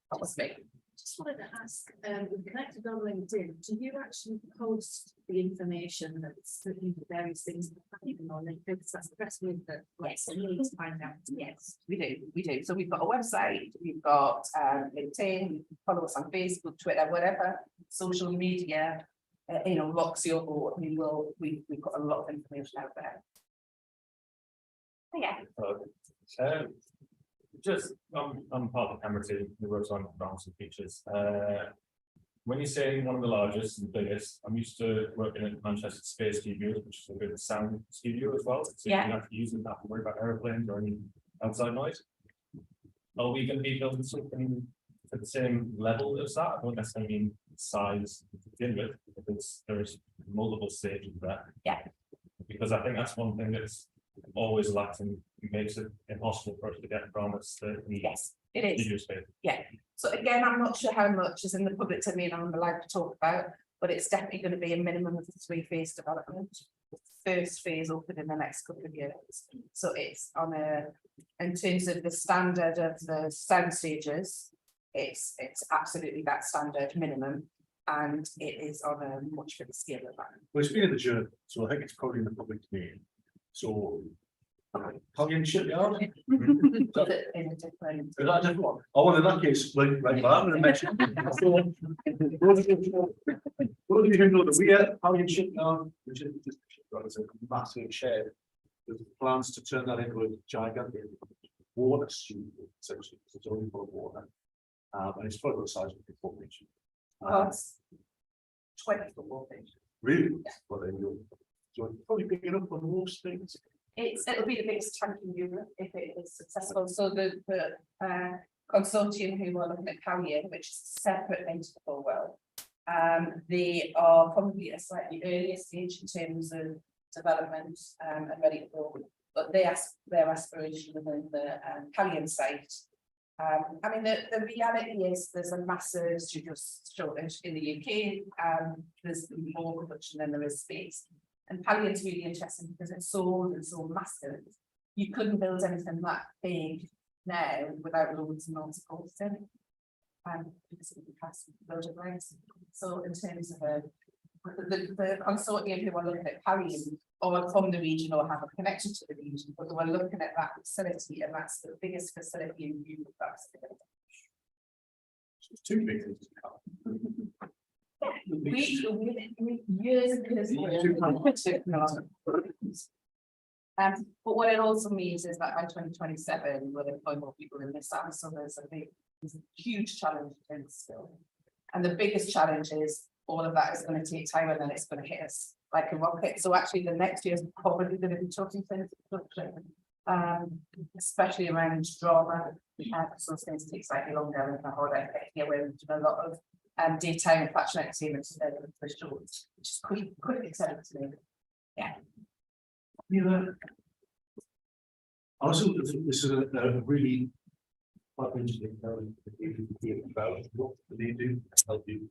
That was me. Just wanted to ask, we're connected on LinkedIn, do you actually post the information that's the various things that are happening on LinkedIn? Because that's the best way that Yes. we need to find out. Yes, we do. So we've got a website, we've got LinkedIn, you can follow us on Facebook, Twitter, whatever social media, rocks your boat. We put a lot of information out there. Yeah. Just, I'm part of the camera team who works on brands and features. When you say one of the largest and biggest, I'm used to working at Manchester Space Studios, which is a good sound studio as well. So Yeah. you don't have to use them, not to worry about airplanes or any outside noise. Are we going to be building something at the same level as that? I don't necessarily mean size to begin with, because there's multiple stages there. Yeah. Because I think that's one thing that's always lacking, makes it impossible for us to get from us the Yes, it is. studio space. Yeah. So again, I'm not sure how much is in the public domain I'm allowed to talk about, but it's definitely going to be a minimum of the 3-phase development. The first phase open in the next couple of years. So it's on in terms of the standard of the sound stages, it's absolutely that standard minimum, and it is on a much bigger scale of that. Well, it's been in the journal, so I think it's probably in the public domain. So, Colleen Shipyard. But in a different. Is that a different one? Oh, well, in that case, right, well, I'm going to mention. Those of you who know that we are Colleen Shipyard, which is just a massive shed. There's plans to turn that into a gigantic water studio, essentially, because it's only full of water. And it's probably the size of the population. It's 20 football pitch. Really? Well, then you'll. So it's probably picking up on most things. It'll be the biggest tank in Europe if it is successful. So the consortium who are looking at Callier, which is separate into the Fullwell, they are probably a slightly earlier stage in terms of development and ready to go. But their aspiration within the Callier site. I mean, the reality is there's a massive studio shortage in the UK. There's more production than there is space. And Callier is really interesting because it's so massive. You couldn't build anything that big now without loads and loads of costs in it. Because it would be fast to build a place. So in terms of the consortium who are looking at Callier or from the region or have a connection to the region, but we're looking at that facility, and that's the biggest facility in Europe. It's too big. We years and years. But what it also means is that by 2027, we'll employ more people in this house, so there's a huge challenge in skill. And the biggest challenge is all of that is going to take time and then it's going to hit us like a rocket. So actually the next year is probably going to be tough in terms of production, especially around drama. So things take slightly longer and harder. Here we're doing a lot of daytime and fashion entertainment for short, which is quite exciting to me. Yeah. Also, this is a really quite interesting about what they do to help you.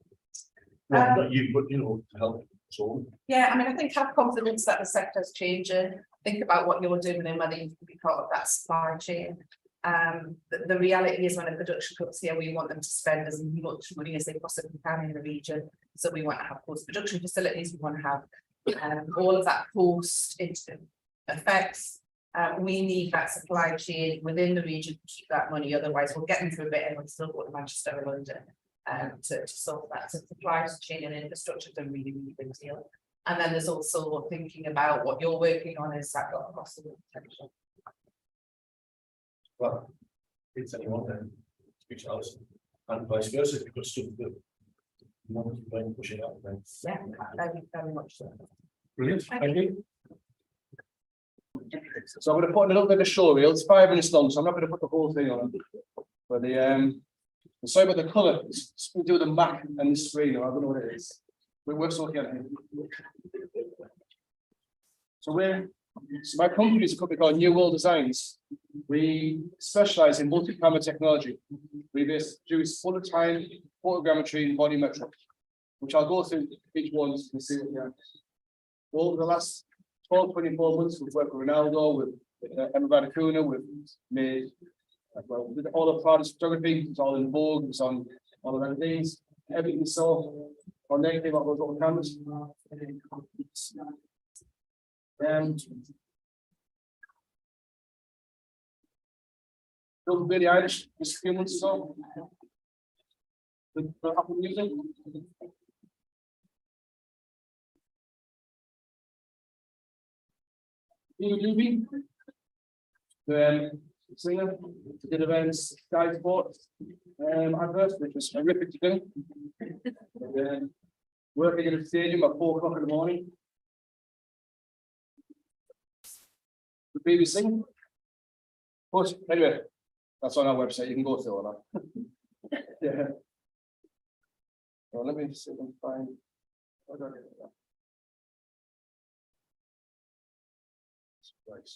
Well, not you, but you know, to help us all. Yeah, I mean, I think have confidence that the sector's changing. Think about what you're doing and whether you can be part of that supply chain. The reality is when a production comes here, we want them to spend as much money as they possibly can in the region. So we want to have post-production facilities, we want to have all of that post into effects. We need that supply chain within the region to keep that money, otherwise we'll get them through a bit and we'll still go to Manchester or London to solve that. So supply chain and infrastructure is a really, really big deal. And then there's also thinking about what you're working on, is that got across the potential. Well, it's anyone then, speech house, and vice versa, because stuff that you want to play and push it out then. Yeah, very much so. Brilliant, thank you. So I'm going to put in a little bit of show reel. It's 5 minutes long, so I'm not going to put the whole thing on. But sorry about the colour. It's to do with the Mac and the screen. I don't know what it is. It works okay. So my company is a company called New World Designs. We specialise in multi-camera technology. We produce full-time photogrammetry and volumetric, which I'll go through each one and see what we have. Over the last 12-24 months, we've worked with Ronaldo, with Emma Badacuna, we've made with all the products photography, it's all in Vogue, it's on all the other things. Everything you saw on there came up with those little cameras. Built Billie Eilish just a few months ago. With Apple Music. Doobie, singer, did events, Sky Sports, adverts, which was horrific to do. Working in a stadium at 4 o'clock in the morning. The BBC. But anyway, that's on our website. You can go through all that. Yeah. Well, let me see if I can find. Right.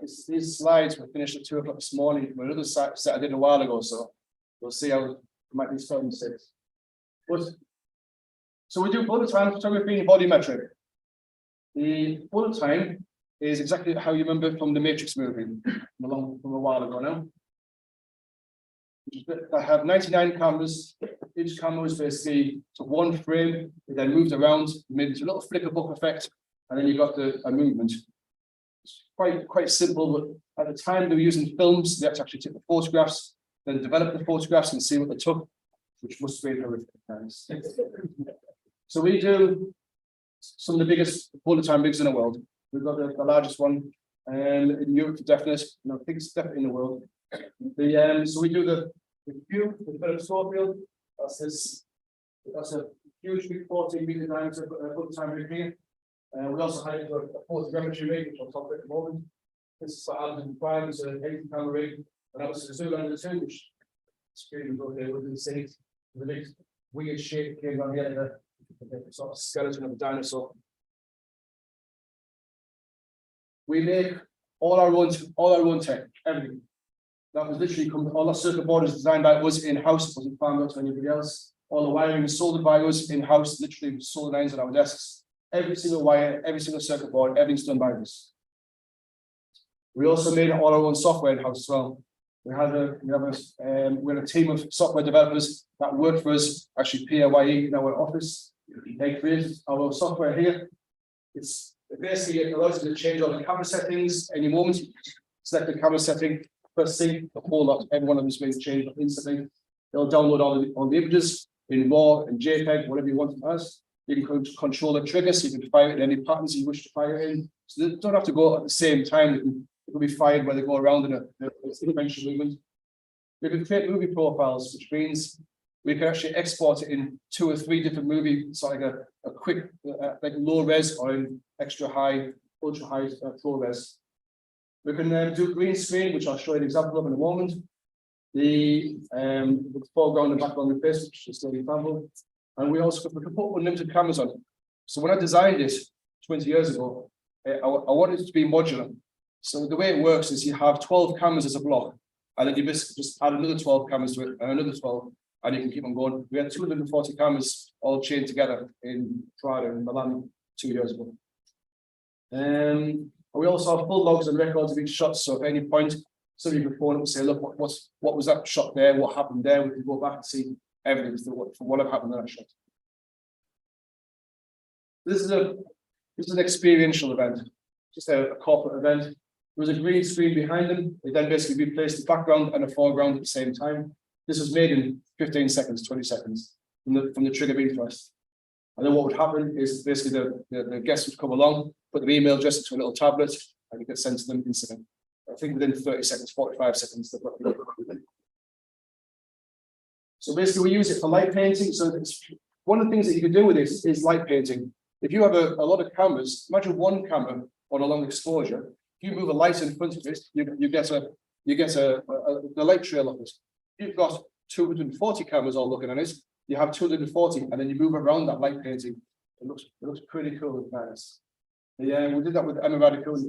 These slides were finished at 2 o'clock this morning. My other set I did a while ago, so we'll see how it might be starting 6. But so we do bullet time photography and volumetric. The bullet time is exactly how you remember from the Matrix movie from a while ago now. I have 99 cameras. Each camera was basically took one frame, it then moved around, made it a little flicker book effect, and then you got a movement. It's quite simple, but at the time they were using films, they had to actually take the photographs, then develop the photographs and see what they took, which must be horrific times. So we do some of the biggest bullet time rigs in the world. We've got the largest one in Europe for deafness, biggest definitely in the world. So we do the view, the Philips Sawfield. That's a huge big 14-meter diameter bullet time rig here. We also have a photogrammetry rig, which I'll talk about at the moment. This is for Alden Prime, it's an 80-camera rig, and obviously the Zoolander 2, which screen we okay with the city. The big weird shape came down here, the sort of skeleton of a dinosaur. We make all our own tech, everything. That was literally all our circuit board is designed by us in-house, it wasn't farmed out to anybody else. All the wiring is soldered by us in-house, literally solder lines on our desks. Every single wire, every single circuit board, everything's done by us. We also made all our own software in-house as well. We have a team of software developers that work for us, actually PAYE in our office. They create our software here. It's basically it allows you to change all the camera settings any moment. Select the camera setting, first thing, the whole lot, every one of them is being changed instantly. They'll download all the images in RAW and JPEG, whatever you want it as. You can control the trigger, so you can fire it in any patterns you wish to fire in. So they don't have to go at the same time. It can be fired where they go around in a sequential movement. We can create movie profiles, which means we can actually export it in 2 or 3 different movies, so like a quick, like low res or in extra high, ultra high full res. We can do green screen, which I'll show you an example of in a moment. The foreground and background replace, which is still an example. And we also we can put unlimited cameras on it. So when I designed this 20 years ago, I wanted it to be modular. So the way it works is you have 12 cameras as a block, and then you just add another 12 cameras to it, and another 12, and you can keep on going. We had 240 cameras all chained together in Prada in Milan 2 years ago. We also have full logs and records of each shot. So at any point, somebody can phone up and say, look, what was that shot there? What happened there? We can go back and see evidence for what happened in that shot. This is an experiential event, just a corporate event. There was a green screen behind them. They then basically replaced the background and the foreground at the same time. This was made in 15 seconds, 20 seconds from the trigger being thrust. And then what would happen is basically the guests would come along, put their email address into a little tablet, and it gets sent to them instantly. I think within 30 seconds, 45 seconds. So basically we use it for light painting. So it's one of the things that you can do with this is light painting. If you have a lot of cameras, imagine one camera on a long exposure. If you move a light in front of it, you get a light trail of it. You've got 240 cameras all looking at it. You have 240, and then you move around that light painting. It looks pretty cool and nice. Yeah, we did that with Emma Radicone.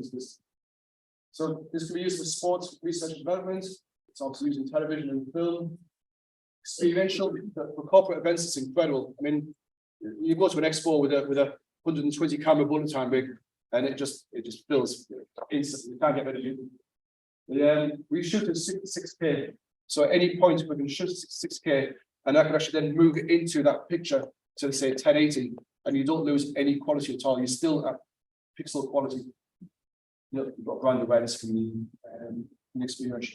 So this can be used for sports research and development. It's also used in television and film. Experiential for corporate events, it's incredible. I mean, you go to an expo with a 120 camera bullet time rig, and it just fills instantly. You can't get rid of it. We shoot at 6K, so at any point we can shoot 6K, and I can actually then move it into that picture to say 1080, and you don't lose any quality at all. You're still at pixel quality. You've got brand awareness from the experience.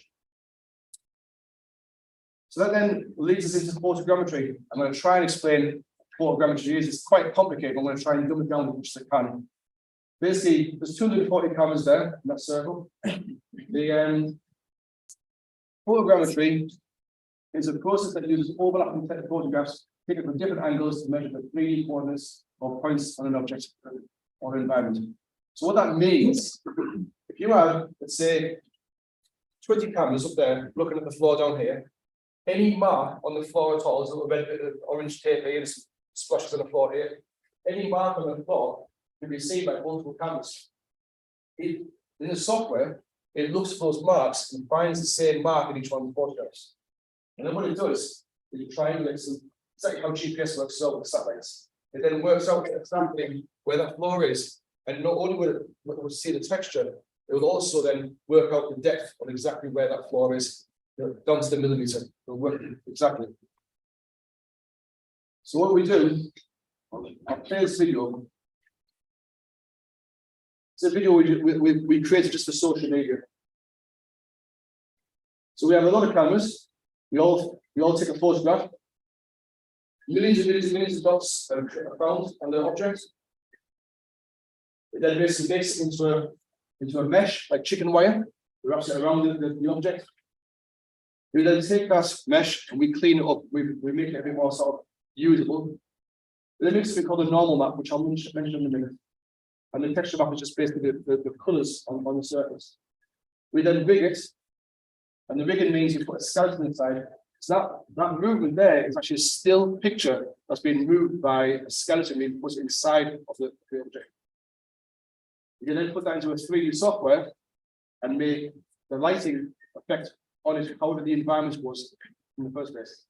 So that then leads us into photogrammetry. I'm going to try and explain photogrammetry is. It's quite complicated. I'm going to try and dumb it down as much as I can. Basically, there's 240 cameras there in that circle. The photogrammetry is a process that uses overlapping photographs taken from different angles to measure the 3D coordinates or points on an object or environment. So what that means, if you have, let's say, 20 cameras up there looking at the floor down here, any mark on the floor at all, there's a little bit of orange tape here, this splashes on the floor here. Any mark on the floor can be seen by multiple cameras. In the software, it looks for those marks and finds the same mark in each one of the photographs. And then what it does is it triangulates them, exactly how GPS works out with satellites. It then works out exactly where that floor is. And not only will it see the texture, it will also then work out the depth on exactly where that floor is, down to the millimeter. It will work exactly. So what we do, I'll play this video. It's a video we created just for social media. So we have a lot of cameras. We all take a photograph. Millions and millions and millions of dots are found on the object. It then basically makes it into a mesh like chicken wire. We wrap it around the object. We then take that mesh and we clean it up. We make it a bit more sort of usable. Then makes something called a normal map, which I'll mention in a minute. And the texture map is just basically the colours on the surface. We then rig it, and the rigging means you put a skeleton inside. So that movement there is actually a still picture that's been moved by a skeleton being put inside of the object. You can then put that into a 3D software and make the lighting effect on it, however the environment was in the first place.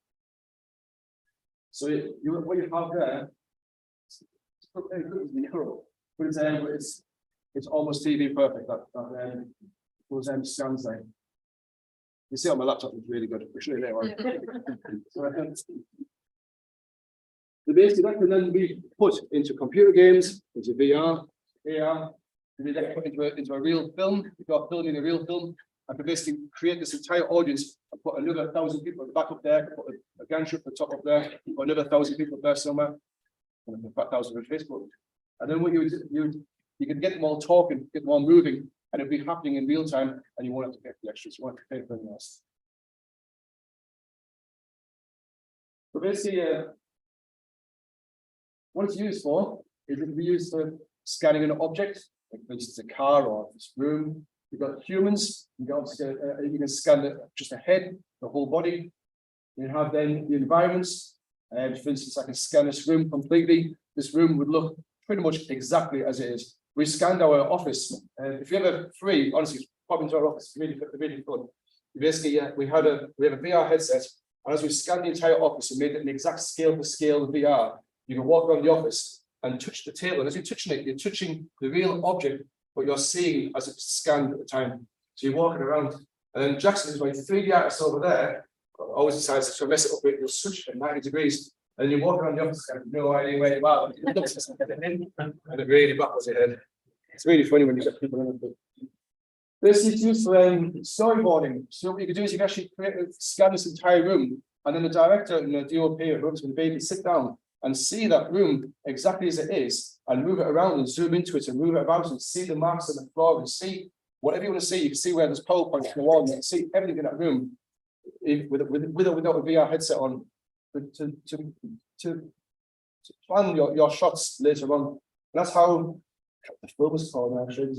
So what you have there, but it's almost TV perfect. Those scans there. You see on my laptop, it's really good. We'll show you later. So basically, that can then be put into computer games, into VR, AR. And then put into a real film. If you're filming a real film, I could basically create this entire audience and put another 1,000 people at the back up there, put a gantry at the top up there, put another 1,000 people up there somewhere. And then 5,000 on Facebook. And then what you could get them all talking, get them all moving, and it'd be happening in real time, and you won't have to pay for the extras, you won't have to pay for anything else. So basically, what it's used for is it can be used for scanning an object, like for instance, a car or this room. You've got humans, you can scan just a head, the whole body. You have then the environments. For instance, I can scan this room completely. This room would look pretty much exactly as it is. We scanned our office. If you're ever free, honestly, pop into our office, really fun. Basically, we have a VR headset, and as we scanned the entire office and made it an exact scale for scale of VR, you can walk around the office and touch the table. And as you're touching it, you're touching the real object, but you're seeing as it's scanned at the time. So you're walking around, and then Jackson is my 3D artist over there. Always decides to mess it up with your switch at 90 degrees, and you walk around the office and have no idea where you are. And it really baffles your head. It's really funny when you get people in it. This is used for storyboarding. So what you can do is you can actually scan this entire room, and then the director and the DOP or whoever's going to be sit down and see that room exactly as it is, and move it around and zoom into it and move it about and see the marks on the floor and see whatever you want to see. You can see where there's PowerPoints on the wall, and you can see everything in that room with or without a VR headset on to plan your shots later on. And that's how the film is called actually.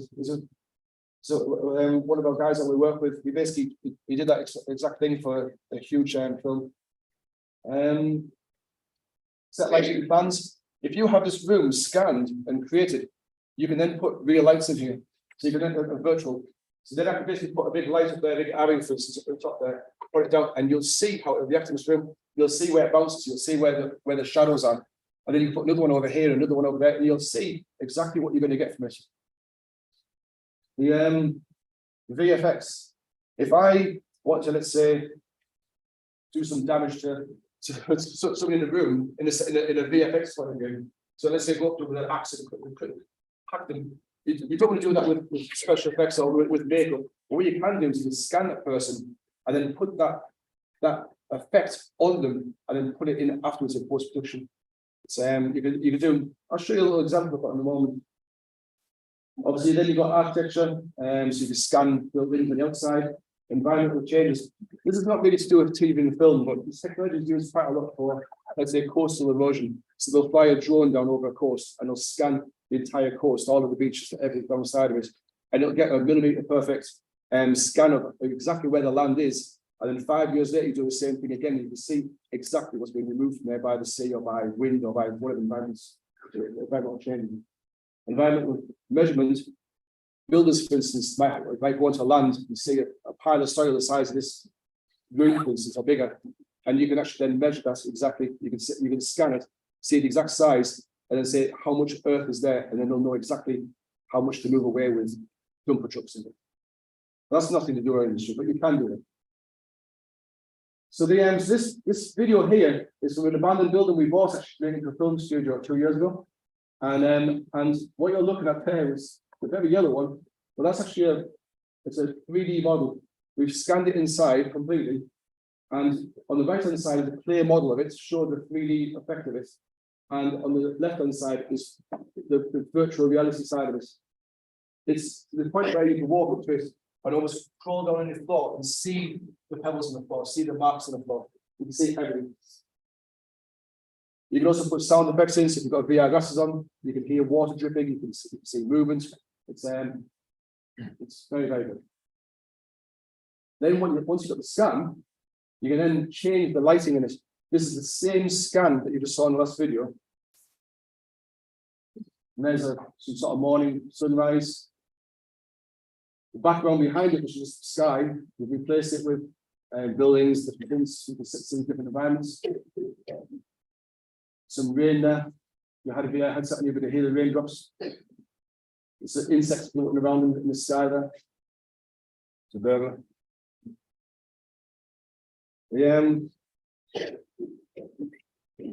So one of our guys that we work with, he did that exact thing for a huge film. Set lighting plans. If you have this room scanned and created, you can then put real lights in here. So you can then a virtual. So then I can basically put a big light up there, a big array for instance, up the top there, put it down, and you'll see how it reacts in this room. You'll see where it bounces, you'll see where the shadows are. And then you can put another one over here, another one over there, and you'll see exactly what you're going to get from it. The VFX. If I want to, let's say, do some damage to somebody in the room in a VFX point of view. So let's say go up to with an axe and hack them. You don't want to do that with special effects or with makeup. What you can do is you can scan that person and then put that effect on them and then put it in afterwards in post production. It's you can do. I'll show you a little example of that in a moment. Obviously, then you've got architecture, so you can scan buildings on the outside. Environmental changes. This is not really to do with TV and film, but this technology is used quite a lot for, let's say, coastal erosion. So they'll fly a drone down over a coast and they'll scan the entire coast, all of the beaches, everything down the side of it, and it'll get a millimeter perfect scan of exactly where the land is. And then 5 years later, you do the same thing again. You can see exactly what's been removed from there by the sea or by wind or by whatever environmental change. Environmental measurement. Builders, for instance, might go onto land and see a pile of soil the size of this room, for instance, or bigger, and you can actually then measure that exactly. You can scan it, see the exact size, and then say how much earth is there, and then they'll know exactly how much to move away with dumper trucks in it. That's nothing to do with our industry, but you can do it. So this video here is from an abandoned building we bought actually into a film studio 2 years ago, and what you're looking at there is the very yellow one, but that's actually it's a 3D model. We've scanned it inside completely, and on the right hand side is a clear model of it to show the 3D effect of it, and on the left hand side is the virtual reality side of it. It's to the point where you can walk up to it and almost crawl down on the floor and see the pebbles on the floor, see the marks on the floor. You can see everything. You can also put sound effects in, so if you've got VR glasses on, you can hear water dripping, you can see movement. It's very, very good. Then once you've got the scan, you can then change the lighting in it. This is the same scan that you just saw in the last video. And there's some sort of morning sunrise. The background behind it, which is the sky, we've replaced it with buildings, different things, you can see different environments. Some rain there. You had a VR headset and you're going to hear the raindrops. It's an insects floating around in the sky there. It's a burglar. Give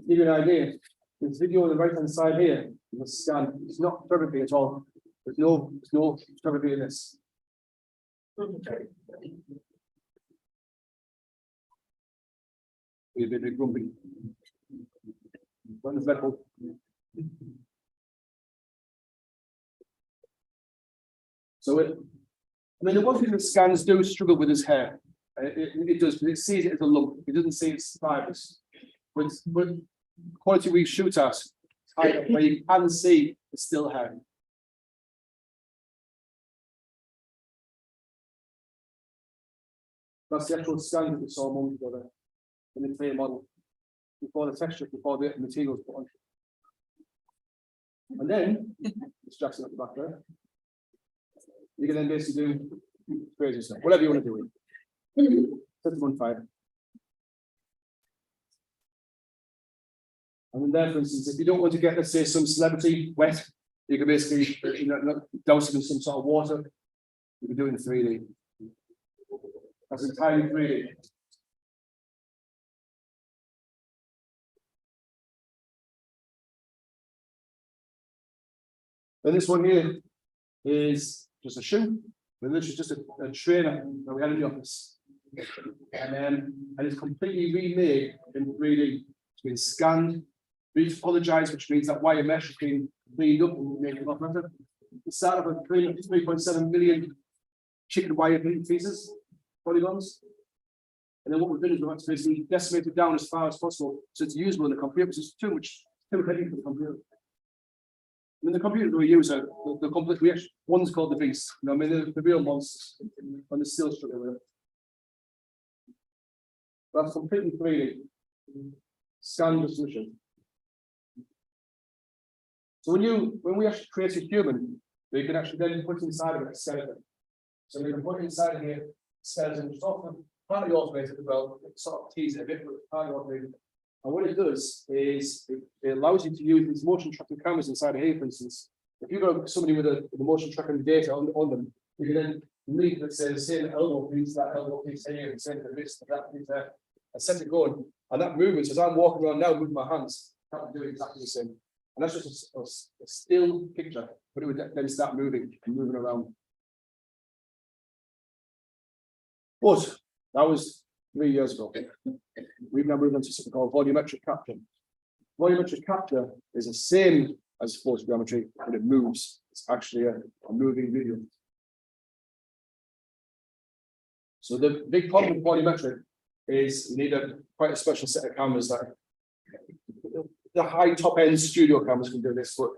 you an idea. This video on the right hand side here, the scan, it's not photography at all. There's no photography in this. We've been grumpy. Run the level. So I mean, the one thing that scans do struggle with is hair. It does, but it sees it as a lump. It doesn't see its fibers. But quality we shoot at, where you can see it's still hair. That's the actual scan that we saw a moment ago there, in the clear model, before the texture, before the materials put on. And then, it's Jackson at the back there. You can then basically do crazy stuff, whatever you want to do. Set them on fire. And then there, for instance, if you don't want to get, let's say, some celebrity wet, you can basically douse them in some sort of water. You can do it in 3D. That's entirely 3D. And this one here is just a shoe. And this is just a trainer that we had in the office. And it's completely remade in 3D. It's been scanned, retopologized, which means that wire mesh has been cleaned up and made a lot better. The start of a 3.7 million chicken wire pieces, polygons. And then what we've done is we've actually basically decimated down as far as possible, so it's usable in the computer, because it's too much heavy for the computer. I mean, the computers we use are the complete. We actually, one's called the Beast. You know, I mean, the real monsters, and they're still struggling with it. That's completely 3D. Scan resolution. So when we actually create a human, we can actually then put inside of it a skeleton. So we can put inside of here a skeleton, which is often partly automated as well. It sort of tease it a bit, but it's partly automated. And what it does is it allows you to use these motion tracking cameras inside of here, for instance. If you've got somebody with the motion tracking data on them, you can then leave, let's say, the same elbow piece, that elbow piece here, and send the wrist, that piece there, and set it going. And that movement, as I'm walking around now with my hands, that would do exactly the same. And that's just a still picture, but it would then start moving and moving around. But that was 3 years ago. We've now moved on to something called volumetric capture. Volumetric capture is the same as photogrammetry, but it moves. It's actually a moving video. So the big problem with volumetric is you need quite a special set of cameras that the high top end studio cameras can do this, but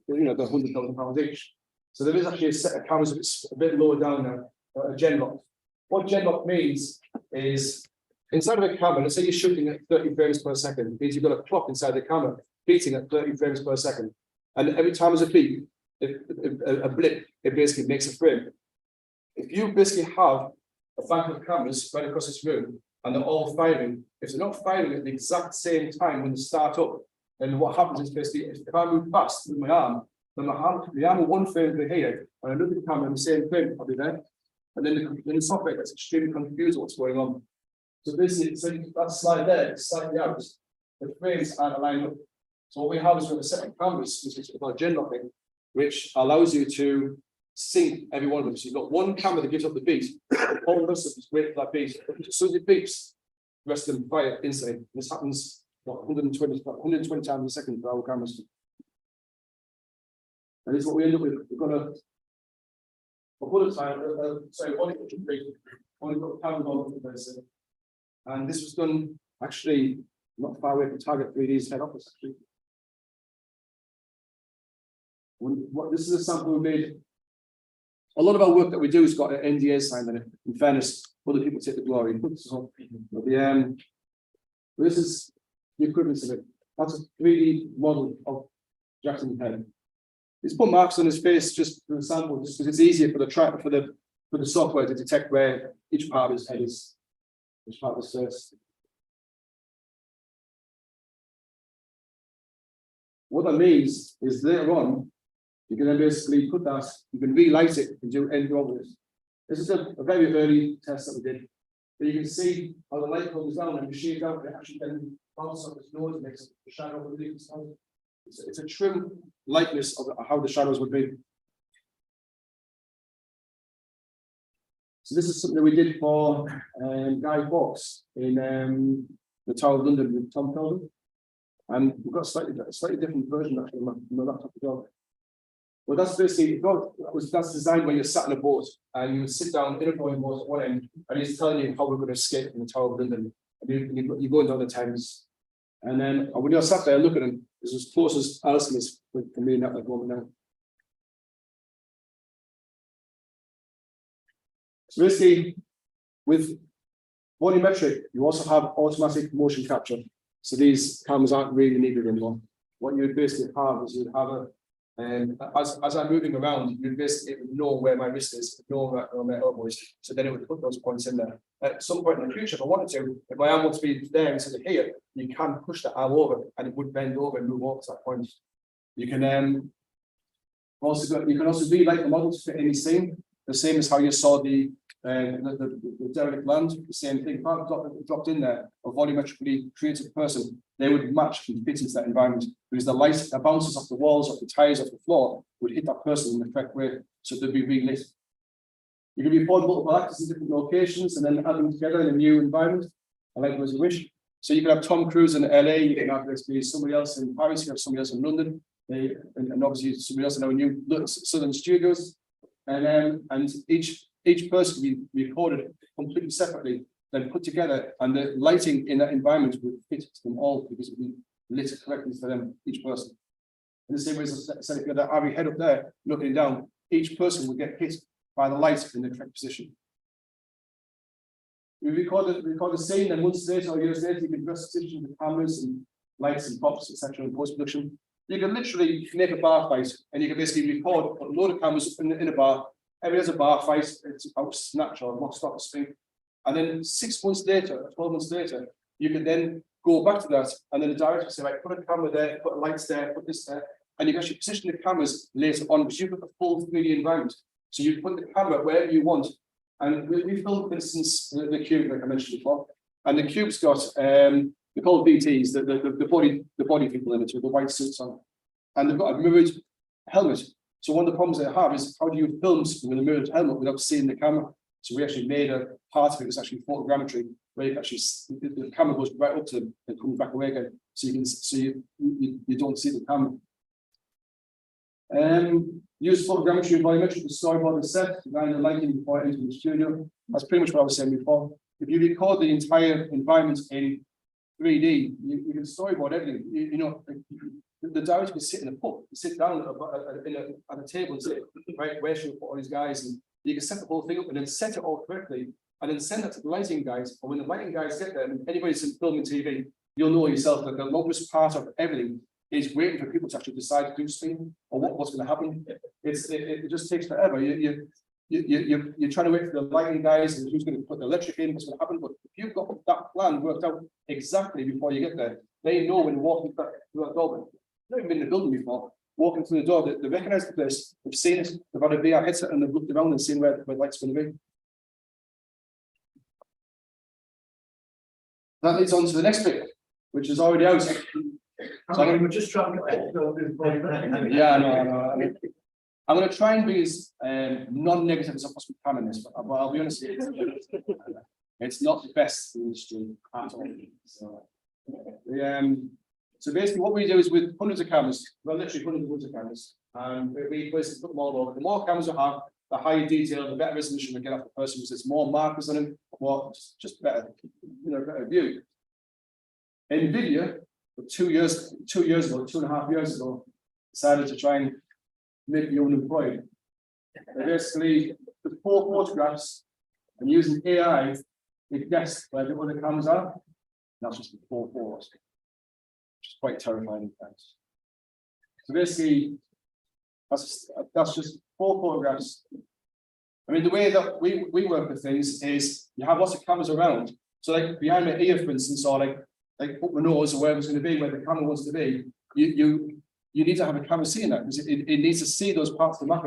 you know, they're £100,000 each. So there is actually a set of cameras that's a bit lower down now, a Genlock. What Genlock means is inside of a camera, let's say you're shooting at 30 frames per second, it means you've got a clock inside the camera beating at 30 frames per second. And every time there's a beat, a blip, it basically makes a frame. If you basically have a bank of cameras spread across this room and they're all firing, if they're not firing at the exact same time when they start up, then what happens is basically if I move fast with my arm, then the arm of one frame will be here, and another camera in the same frame will be there. And then the software gets extremely confused what's going on. So basically, so that slide there is slightly out. The frames aren't aligned up. So what we have is with a set of cameras, which is called Genlocking, which allows you to sync every one of them. So you've got one camera that gives up the beat, all the rest of them just wait for that beat. As soon as it beeps, the rest of them fire instantly. This happens 120 times a second for our cameras. And this is what we end up with. We've got a bullet time, only got a camera on the place. And this was done actually not far away from Target 3D's head office, actually. This is a sample we made. A lot of our work that we do has got an NDA signed on it. In fairness, other people take the glory. So, this is the equivalent of it. That's a 3D model of Jackson's head. He's put marks on his face just for the sample, just because it's easier for the software to detect where each part of his head is, which part of the surface. What that means is later on, you can then basically put that, you can relight it and do anything with it. This is a very early test that we did. But you can see how the light comes down and the shade out, it actually then bounces off its nose and makes the shadow of the leaves. It's a true likeness of how the shadows would be. So this is something that we did for Guy Fawkes in the Tower of London with Tom Kelvin. And we've got a slightly different version actually on my laptop as well. Well, that's basically, that's designed where you're sat in a boat and you sit down in a rowing boat at one end and he's telling you how we're going to escape from the Tower of London. And you're going down the Thames. And then when you're sat there looking at him, it's as close as Alison is for me in that moment now. So basically, with volumetric, you also have automatic motion capture. So these cameras aren't really needed anymore. What you would basically have is you'd have a, as I'm moving around, you'd basically know where my wrist is, know where my elbow is. So then it would put those points in there. At some point in the future, if I wanted to, if my arm wants to be there instead of here, you can push the arm over and it would bend over and move over to that point. You can also rewrite the model to fit any scene, the same as how you saw the derelict land, the same thing. If I dropped in there a volumetrically created person, they would match and fit into that environment because the light that bounces off the walls, off the tires, off the floor would hit that person in the correct way, so they'd be relit. You can record multiple actors in different locations and then add them together in a new environment, I like as you wish. So you can have Tom Cruise in LA, you can have somebody else in Paris, you have somebody else in London, and obviously somebody else in our new Southern Studios, and each person will be recorded completely separately, then put together, and the lighting in that environment would fit to them all because it would be lit correctly for them, each person. In the same way as I said, if you had Ari head up there looking down, each person would get hit by the light in the correct position. We record the scene, and months later or years later, you can dress position the cameras and lights and props, etc. in post-production. You can literally make a bar fight, and you can basically record a load of cameras in a bar. Every has a bar fight, it's about snatch or what stop spin. And then 6 months later, or 12 months later, you can then go back to that, and then the director will say, right, put a camera there, put lights there, put this there, and you can actually position the cameras later on because you've got the full 3D environment. So you put the camera wherever you want. And we filmed, for instance, the cube, like I mentioned before, and the cube's got they're called BTs, the body people in it with the white suits on, and they've got a mirrored helmet. So one of the problems they have is how do you film with a mirrored helmet without seeing the camera? So we actually made a part of it was actually photogrammetry, where you can actually the camera goes right up to them and comes back away again, so you don't see the camera. Use photogrammetry and volumetric to storyboard the set, design the lighting before entering the studio. That's pretty much what I was saying before. If you record the entire environment in 3D, you can storyboard everything. You know, the director can sit in a pub, sit down at a table and say, right, where should we put all these guys? And you can set the whole thing up and then set it all correctly, and then send that to the lighting guys. And when the lighting guys get there, and anybody's in film and TV, you'll know yourself that the longest part of everything is waiting for people to actually decide to do something or what's going to happen. It just takes forever. You're trying to wait for the lighting guys and who's going to put the electric in, what's going to happen. But if you've got that plan worked out exactly before you get there, they know when walking through that door. They've never been in the building before. Walking through the door, they recognise the place, they've seen it, they've had a VR headset and they've looked around and seen where the light's going to be. That leads on to the next bit, which is already out. So we're just trying to Yeah, I know. I'm going to try and be as non-negative as I possibly can in this, but I'll be honest, it's not the best industry at all. So basically what we do is with hundreds of cameras, well literally hundreds of cameras, and we basically put them all over. The more cameras we have, the higher detail, the better resolution we get off the person, because there's more markers on them, more just better, better view. NVIDIA, 2 years ago, 2.5 years ago, decided to try and make you unemployed. They basically took 4 photographs and using AI, it guessed where the other cameras are. That's just 4 photos, which is quite terrifying in fact. So basically, that's just 4 photographs. I mean, the way that we work with things is you have lots of cameras around. So like behind my ear, for instance, or like up my nose or wherever it's going to be, where the camera wants to be, you need to have a camera seeing that because it needs to see those parts of the map.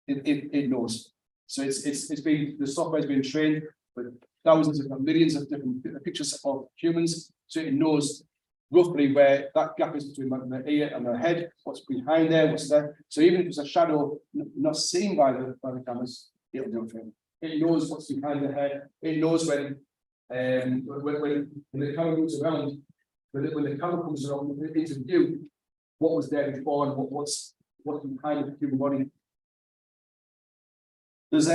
It knows. So the software's been trained with thousands of millions of different pictures of humans, so it knows roughly where that gap is between my ear and my head, what's behind there, what's there. So even if it's a shadow not seen by the cameras, it'll do it for you. It knows what's behind the head. It knows when the camera moves around, when the camera comes around into view, what was there before and what's behind the human body. There's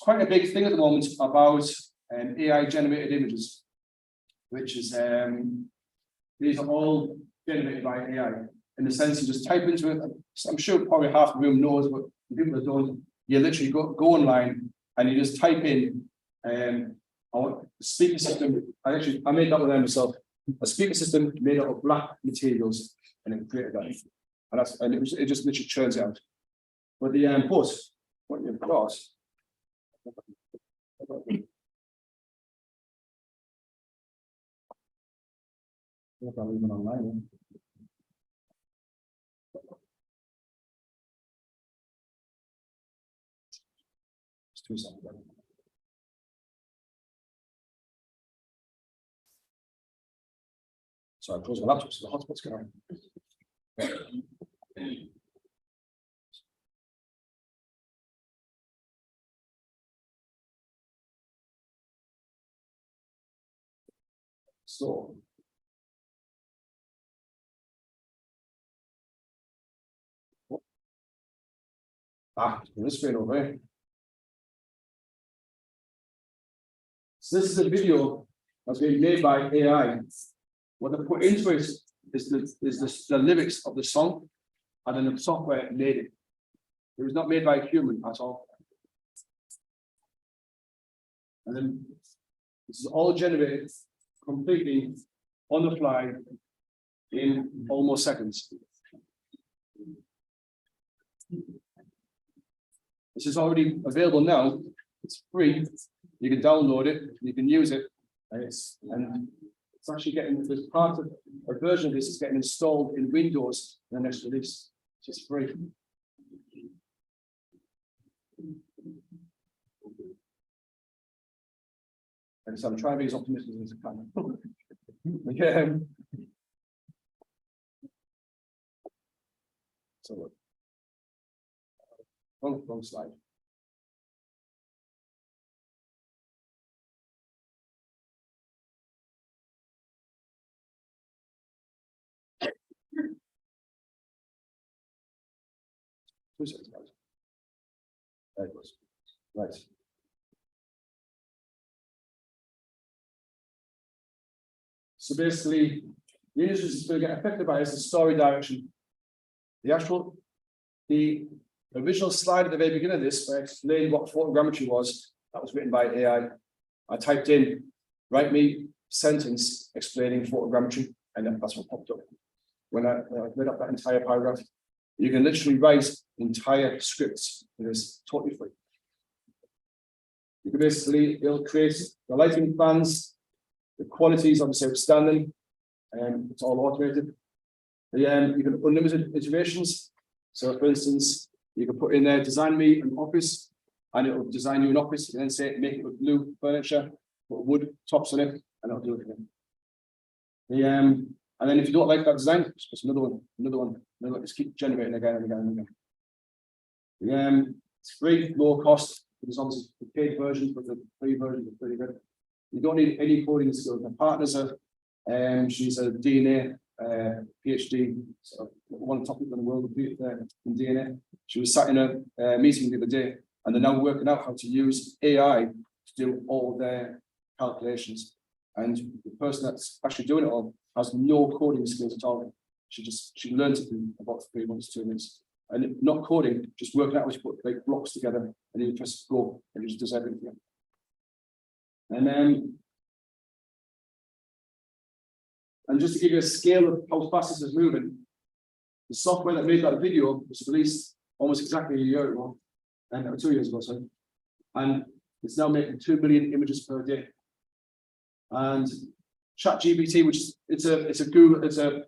quite a big thing at the moment about AI generated images, which is these are all generated by AI. In the sense you just type into it. I'm sure probably half the room knows, but the people that don't, you literally go online and you just type in our speaker system. I made that one myself. A speaker system made out of black materials, and it created that. And it just literally churns it out. But the post, what you've got. Even online. Just 2 seconds. So I close my laptop so the hotspot's going on. So. This screen over here. So this is a video that's been made by AI. What they put into it is the lyrics of the song, and then the software made it. It was not made by a human at all. And then this is all generated completely on the fly in almost seconds. This is already available now. It's free. You can download it. You can use it, and it's actually getting this part of a version of this is getting installed in Windows in the next release. It's just free. And so I'm trying to be as optimistic as I can. Okay. So look. Wrong slide. There it goes. Right. So basically, the industry is going to get affected by this, the story direction. The original slide at the very beginning of this, where I explained what photogrammetry was, that was written by AI. I typed in, write me sentence explaining photogrammetry, and that's what popped up. When I read up that entire paragraph, you can literally write entire scripts. It is totally free. You can basically, it'll create the lighting plans, the quality is obviously outstanding, and it's all automated. You can unlimited iterations. So for instance, you can put in there, design me an office, and it will design you an office, and then say, make it with blue furniture, put wood tops on it, and it'll do it again. And then if you don't like that design, just another one, just keep generating again and again and again. It's free, low cost. There's obviously the paid versions, but the free version is pretty good. You don't need any coding skills. My partner's she's a DNA PhD, so one of the top people in the world in DNA. She was sat in a meeting the other day, and they're now working out how to use AI to do all their calculations. And the person that's actually doing it all has no coding skills at all. She learned it in about 3 months, 2 months. And not coding, just working out how to put like blocks together, and then you press go, and it just does everything. And just to give you a scale of how fast this is moving, the software that made that video was released almost exactly a year ago, and 2 years ago, sorry. And it's now making 2 million images per day. And ChatGPT, which is it's a Google, it's a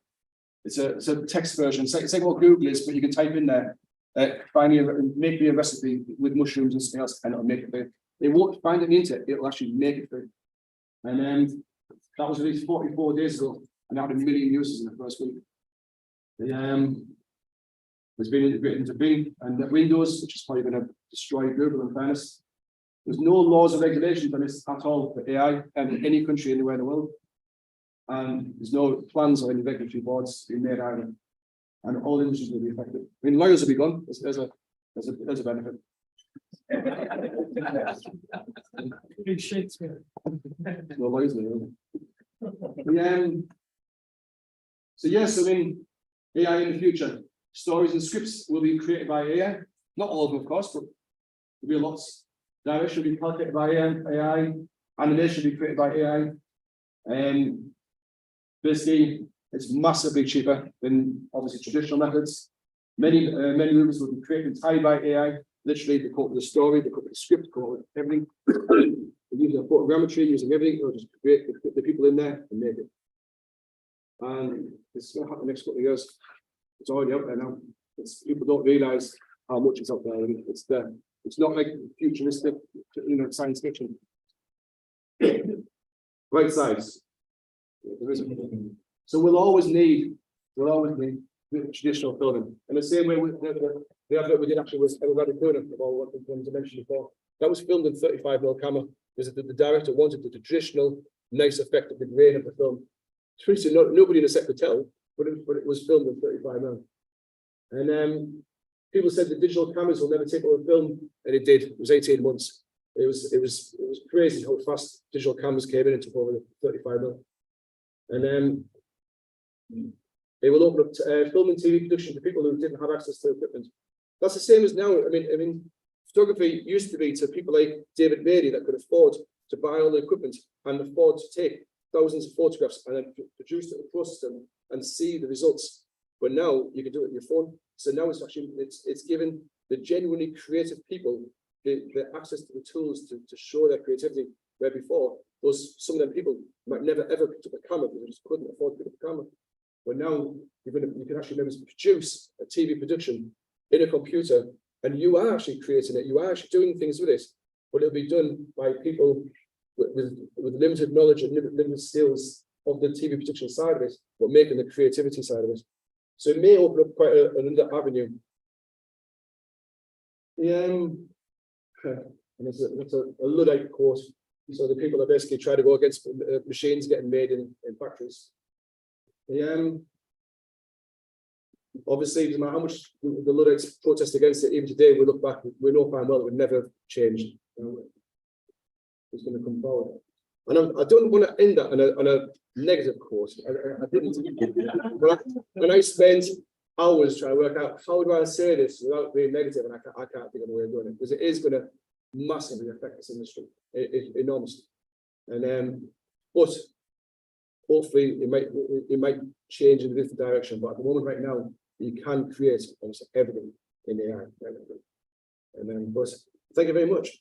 text version. It's like what Google is, but you can type in there, make me a recipe with mushrooms and something else, and it'll make it for you. It won't find it on the internet, it'll actually make it for you. And then that was released 44 days ago, and now had 1 million users in the first week. It's been integrated into Bing and Windows, which is probably going to destroy Google in fairness. There's no laws or regulations on this at all for AI in any country anywhere in the world. And there's no plans or any regulatory boards being made either. And all industries will be affected. I mean, lawyers will be gone. There's a benefit. No lawyers will. So yes, I mean, AI in the future, stories and scripts will be created by AI. Not all of them, of course, but there'll be lots. Direction will be calculated by AI. Animation will be created by AI. Basically, it's massively cheaper than obviously traditional methods. Many movies will be created entirely by AI. Literally, they come up with a story, they come up with a script, they come up with everything. They're using photogrammetry, using everything. They'll just create the people in there and make it. And it's going to happen the next couple of years. It's already out there now. People don't realise how much it's out there. I mean, it's there. It's not like futuristic, science fiction. Right size. There isn't. So we'll always need traditional filming. And the same way with the advert we did actually was Everybody Kuna, about what I mentioned before. That was filmed in 35mm camera. Because the director wanted the traditional, nice effect of the grain of the film. Truthfully, nobody in the set could tell, but it was filmed in 35mm. And people said the digital cameras will never take over film, and it did. It was 18 months. It was crazy how fast digital cameras came in and took over the 35mm. And they will open up film and TV production to people who didn't have access to equipment. That's the same as now. I mean, photography used to be to people like David Beatty that could afford to buy all the equipment and afford to take thousands of photographs and then produce it and process them and see the results. But now you can do it on your phone. So now it's given the genuinely creative people the access to the tools to show their creativity. Where before, some of them people might never ever pick up a camera because they just couldn't afford to pick up a camera. But now you can actually produce a TV production in a computer, and you are actually creating it. You are actually doing things with it, but it'll be done by people with limited knowledge and limited skills of the TV production side of it, but making the creativity side of it. So it may open up quite another avenue. And it's a Luddite course. So the people that basically try to go against machines getting made in factories. Obviously, no matter how much the Luddites protest against it, even today, we look back, we know fine well it would never have changed. It's going to come forward. And I don't want to end that on a negative course. I didn't. When I spent hours trying to work out how do I say this without being negative, and I can't think of a way of doing it, because it is going to massively affect this industry, enormously. And but hopefully it might change in a different direction. But at the moment, right now, you can create almost everything in AI. And then, but thank you very much.